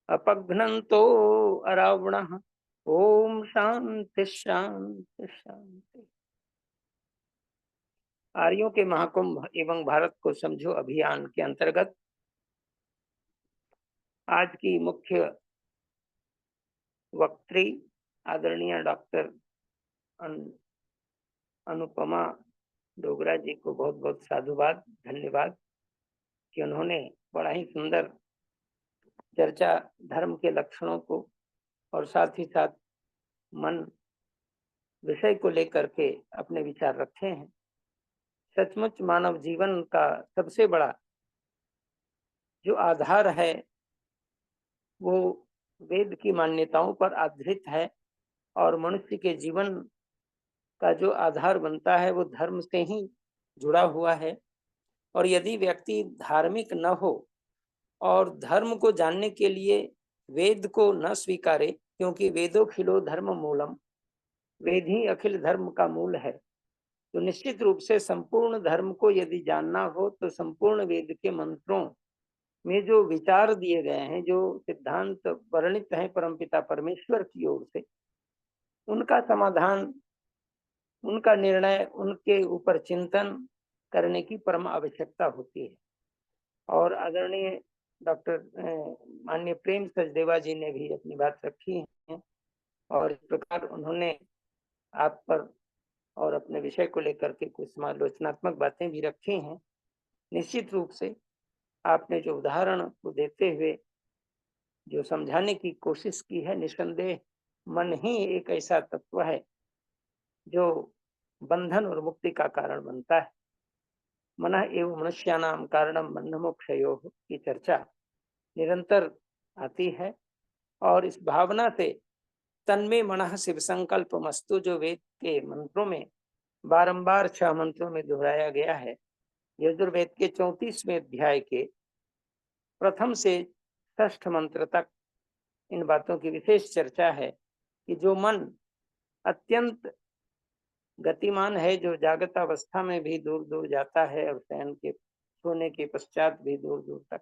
अपघ्नन्तो अरावणः। ओम शांति शांति शांति। आर्यों के महाकुंभ एवं भारत को समझो अभियान के अंतर्गत आज की मुख्य वक्त्री आदरणीय डॉक्टर अनुपमा डोगरा जी को बहुत बहुत साधुवाद, धन्यवाद कि उन्होंने बड़ा ही सुंदर चर्चा धर्म के लक्षणों को और साथ ही साथ मन विषय को लेकर के अपने विचार रखे हैं। सचमुच मानव जीवन का सबसे बड़ा जो आधार है वो वेद की मान्यताओं पर आधारित है, और मनुष्य के जीवन का जो आधार बनता है वो धर्म से ही जुड़ा हुआ है। और यदि व्यक्ति धार्मिक न हो और धर्म को जानने के लिए वेद को न स्वीकारे, क्योंकि वेदो खिलो धर्म मूलम, वेद ही अखिल धर्म का मूल है, तो निश्चित रूप से संपूर्ण धर्म को यदि जानना हो तो संपूर्ण वेद के मंत्रों में जो विचार दिए गए हैं, जो सिद्धांत वर्णित हैं परमपिता परमेश्वर की ओर से, उनका समाधान, उनका निर्णय, उनके ऊपर चिंतन करने की परम आवश्यकता होती है। और आदरणीय डॉक्टर माननीय प्रेम सचदेवा जी ने भी अपनी बात रखी है, और इस प्रकार उन्होंने आप पर और अपने विषय को लेकर के कुछ समालोचनात्मक बातें भी रखी हैं। निश्चित रूप से आपने जो उदाहरण को देते हुए जो समझाने की कोशिश की है, निसंदेह मन ही एक ऐसा तत्व है जो बंधन और मुक्ति का कारण बनता है। मनः एवं मनुष्याणाम कारणम बंधमोक्षयोः की चर्चा निरंतर आती है, और इस भावना से तन्मे मनः शिव संकल्प मस्तु, जो वेद के मंत्रों में बारंबार 6 मंत्रों में दोहराया गया है, यजुर्वेद के 34वें अध्याय के प्रथम से 6ठ मंत्र तक इन बातों की विशेष चर्चा है कि जो मन अत्यंत गतिमान है, जो जागृत अवस्था में भी दूर दूर जाता है और शयन के सोने के पश्चात भी दूर दूर तक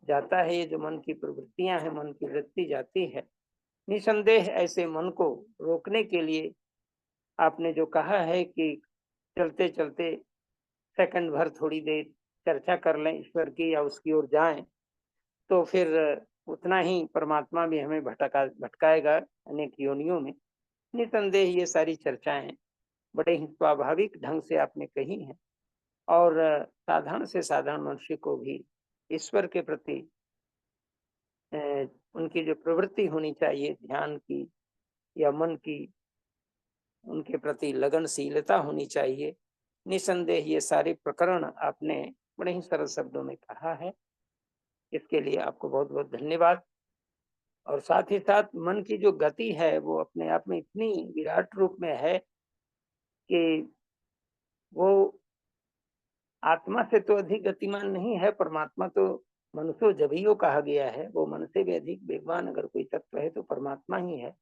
जाता है, ये जो मन की प्रवृत्तियां हैं, मन की वृत्ति जाती है, निसंदेह ऐसे मन को रोकने के लिए आपने जो कहा है कि चलते चलते सेकंड भर थोड़ी देर चर्चा कर लें ईश्वर की या उसकी ओर जाएं, तो फिर उतना ही परमात्मा भी हमें भटकाएगा अनेक योनियों में। निसंदेह ये सारी चर्चाएं बड़े ही स्वाभाविक ढंग से आपने कही हैं, और साधारण से साधारण मनुष्य को भी ईश्वर के प्रति उनकी जो प्रवृत्ति होनी चाहिए ध्यान की या मन की, उनके प्रति लगनशीलता होनी चाहिए। निसंदेह ये सारे प्रकरण आपने बड़े ही सरल शब्दों में कहा है, इसके लिए आपको बहुत बहुत धन्यवाद। और साथ ही साथ मन की जो गति है वो अपने आप में इतनी विराट रूप में है कि वो आत्मा से तो अधिक गतिमान नहीं है। परमात्मा तो मनुष्य जभियो कहा गया है, वो मन से भी अधिक वेगवान अगर कोई तत्व है तो परमात्मा ही है।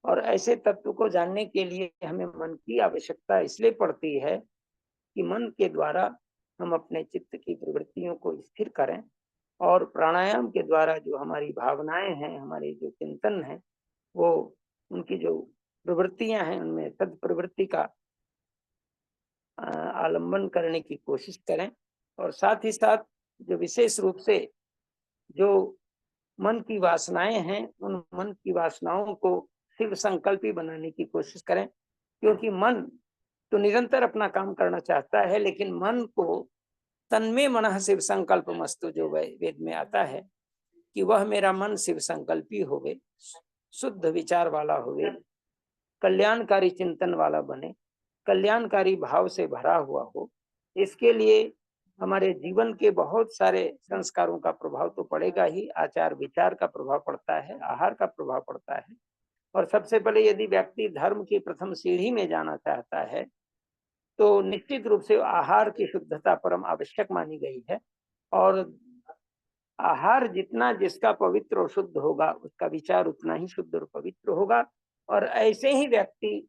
और ऐसे तत्व को जानने के लिए हमें मन की आवश्यकता इसलिए पड़ती है कि मन के द्वारा हम अपने चित्त की प्रवृत्तियों को स्थिर करें, और प्राणायाम के द्वारा जो हमारी भावनाएं हैं, हमारी जो चिंतन है, वो उनकी जो प्रवृत्तियां हैं उनमें सद प्रवृत्ति का आलंबन करने की कोशिश करें। और साथ ही साथ जो विशेष रूप से जो मन की वासनाएं हैं, उन मन की वासनाओं को शिव संकल्पी बनाने की कोशिश करें, क्योंकि मन तो निरंतर अपना काम करना चाहता है, लेकिन मन को तन्मे मनः शिव संकल्प मस्तु जो वेद में आता है कि वह मेरा मन शिव संकल्पी होवे, शुद्ध विचार वाला होवे, कल्याणकारी चिंतन वाला बने, कल्याणकारी भाव से भरा हुआ हो। इसके लिए हमारे जीवन के बहुत सारे संस्कारों का प्रभाव तो पड़ेगा ही, आचार विचार का प्रभाव पड़ता है, आहार का प्रभाव पड़ता है। और सबसे पहले यदि व्यक्ति धर्म की प्रथम सीढ़ी में जाना चाहता है तो निश्चित रूप से आहार की शुद्धता परम आवश्यक मानी गई है। और आहार जितना जिसका पवित्र और शुद्ध होगा, उसका विचार उतना ही शुद्ध और पवित्र होगा। और ऐसे ही व्यक्ति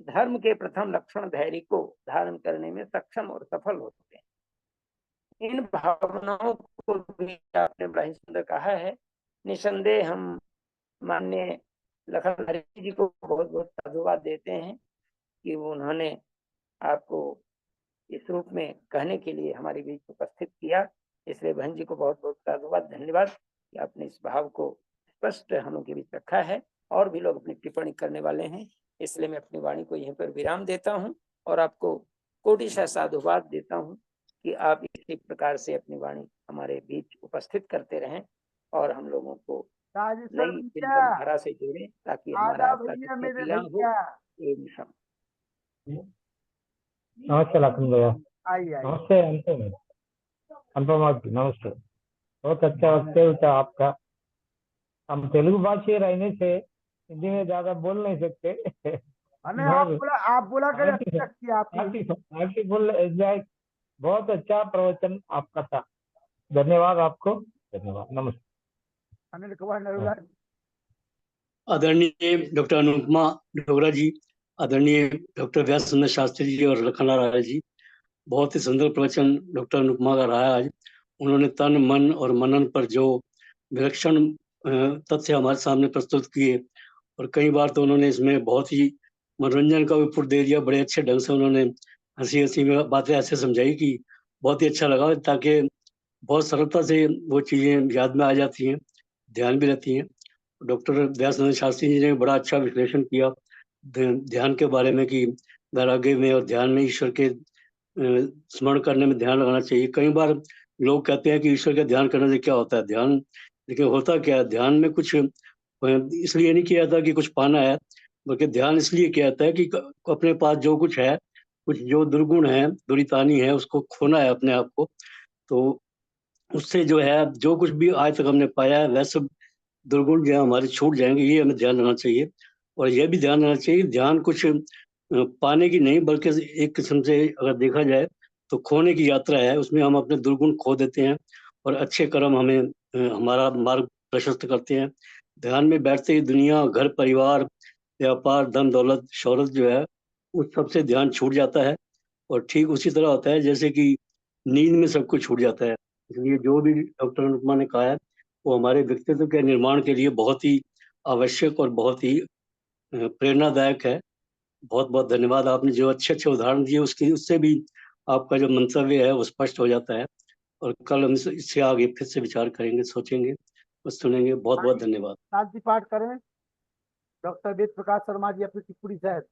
धर्म के प्रथम लक्षण धैर्य को धारण करने में सक्षम और सफल होते हैं। इन भावनाओं को भी आपने बड़ा ही सुंदर कहा है। निसंदेह हम माननीय लखन जी को बहुत बहुत साधुवाद देते हैं कि उन्होंने आपको इस रूप में कहने के लिए हमारे बीच उपस्थित किया। इसलिए बहन जी को बहुत बहुत साधुवाद, धन्यवाद कि आपने इस भाव को स्पष्ट हम लोग के बीच रखा है। और भी लोग अपनी टिप्पणी करने वाले हैं, इसलिए मैं अपनी वाणी को यहीं पर विराम देता हूं और आपको कोटिशः साधुवाद देता हूं कि आप इसी प्रकार से अपनी वाणी हमारे बीच उपस्थित करते रहें और हम लोगों को नई चिंतन धारा से जोड़ें, ताकि हमारा आपका कल्याण हो। नमस्ते लखन भैया। आइए नमस्ते अनुपमा जी, नमस्ते। बहुत अच्छा वक्तव्य होता आपका। हम तेलुगु भाषी रहने से हिंदी में ज्यादा बोल नहीं सकते। आप बोला कर आपकी बोल एंजॉय, बहुत अच्छा प्रवचन आपका था। धन्यवाद आपको, धन्यवाद, नमस्ते। अनिल कुमार नरुला। आदरणीय डॉक्टर अनुपमा डोगरा जी, आदरणीय डॉक्टर व्यास चंद्र शास्त्री जी और लखनलाल राय जी, बहुत ही सुंदर प्रवचन डॉक्टर अनुपमा का रहा है आज। उन्होंने तन मन और मनन पर जो विलक्षण तथ्य हमारे सामने प्रस्तुत किए, और कई बार तो उन्होंने इसमें बहुत ही मनोरंजन का भी दे दिया। बड़े अच्छे ढंग से उन्होंने हंसी हंसी में बातें ऐसे समझाई कि बहुत ही अच्छा लगा, ताकि बहुत सरलता से वो चीज़ें याद में आ जाती हैं, ध्यान भी रहती हैं। डॉक्टर व्यासनंद शास्त्री जी ने बड़ा अच्छा विश्लेषण किया ध्यान के बारे में कि वैराग्य में और ध्यान में ईश्वर के स्मरण करने में ध्यान लगाना चाहिए। कई बार लोग कहते हैं कि ईश्वर का ध्यान करने से क्या होता है ध्यान, लेकिन होता क्या है ध्यान में कुछ इसलिए नहीं किया जाता कि कुछ पाना है, बल्कि ध्यान इसलिए किया जाता है कि अपने पास जो कुछ है, कुछ जो दुर्गुण है, दुरीतानी है, उसको खोना है अपने आप को। तो उससे जो है जो कुछ भी आज तक हमने पाया है वह सब दुर्गुण जो है हमारे छूट जाएंगे। ये हमें ध्यान रखना चाहिए। और यह भी ध्यान रखना चाहिए ध्यान कुछ पाने की नहीं, बल्कि एक किस्म से अगर देखा जाए तो खोने की यात्रा है। उसमें हम अपने दुर्गुण खो देते हैं और अच्छे कर्म हमें हमारा मार्ग प्रशस्त करते हैं। ध्यान में बैठते ही दुनिया, घर परिवार, व्यापार, धन दौलत, शौहरत जो है उस सबसे ध्यान छूट जाता है। और ठीक उसी तरह होता है जैसे कि नींद में सब कुछ छूट जाता है। इसलिए जो भी डॉक्टर अनुपमा ने कहा है वो हमारे व्यक्तित्व के निर्माण के लिए बहुत ही आवश्यक और बहुत ही प्रेरणादायक है। बहुत बहुत धन्यवाद। आपने जो अच्छे अच्छे उदाहरण दिए उससे भी आपका जो मंतव्य है वो स्पष्ट हो जाता है। और कल हम इससे आगे फिर से विचार करेंगे, सोचेंगे और सुनेंगे। बहुत बहुत धन्यवाद। शांति पाठ करें डॉक्टर वेद प्रकाश शर्मा जी अपनी टिप्पणी शायद।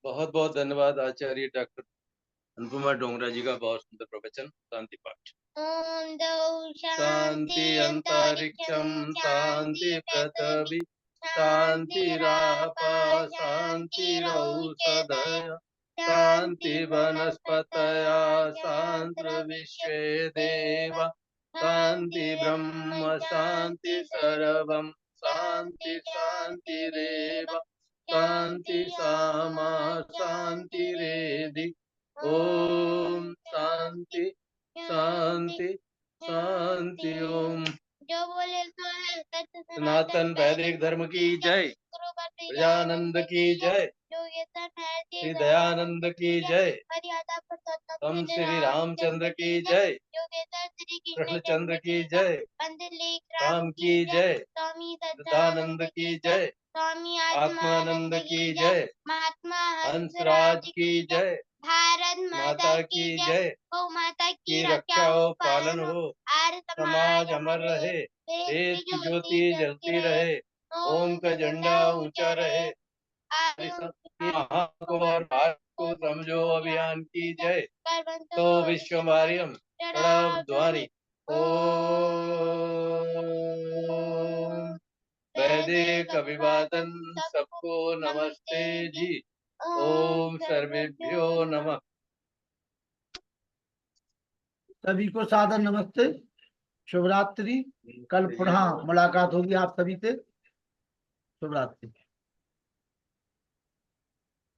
बहुत बहुत धन्यवाद आचार्य डॉक्टर अनुपमा डोंगरा जी का बहुत सुंदर प्रवचन। शांति पाठ। ओम द्यौः शांति अंतरिक्षं शांति पृथ्वी शांतिरापः शांतिरौषधयः शांति वनस्पतयः शांति विश्वे देवा शांति ब्रह्म शांति सर्वं शांति शांतिरेव शांति सामा शांतिरेधि। ओम शांति शांति शांति। ओम। जो बोले सो है सत्य सनातन वैदिक धर्म की जय। प्रजानंद की जय। श्री दयानंद की जय। हम श्री रामचंद्र की जय। कृष्णचंद्र की जय। राम की जय। सदानंद की जय। स्वामी आत्मानंद की जय। महात्मा हंसराज की जय। भारत माता की जय। गौ माता की रक्षा हो पालन हो आर्य समाज अमर रहे देश की ज्योति जलती रहे ओम का झंडा ऊंचा रहे। को और भारत को समझो अभियान की जय। तो विश्व मारियम द्वारी। ओम वैदिक अभिवादन सबको नमस्ते जी। ओम सर्वेभ्यो नमः। सभी को सादर नमस्ते, शुभ रात्रि। कल पुनः मुलाकात होगी आप सभी से। शुभ रात्रि।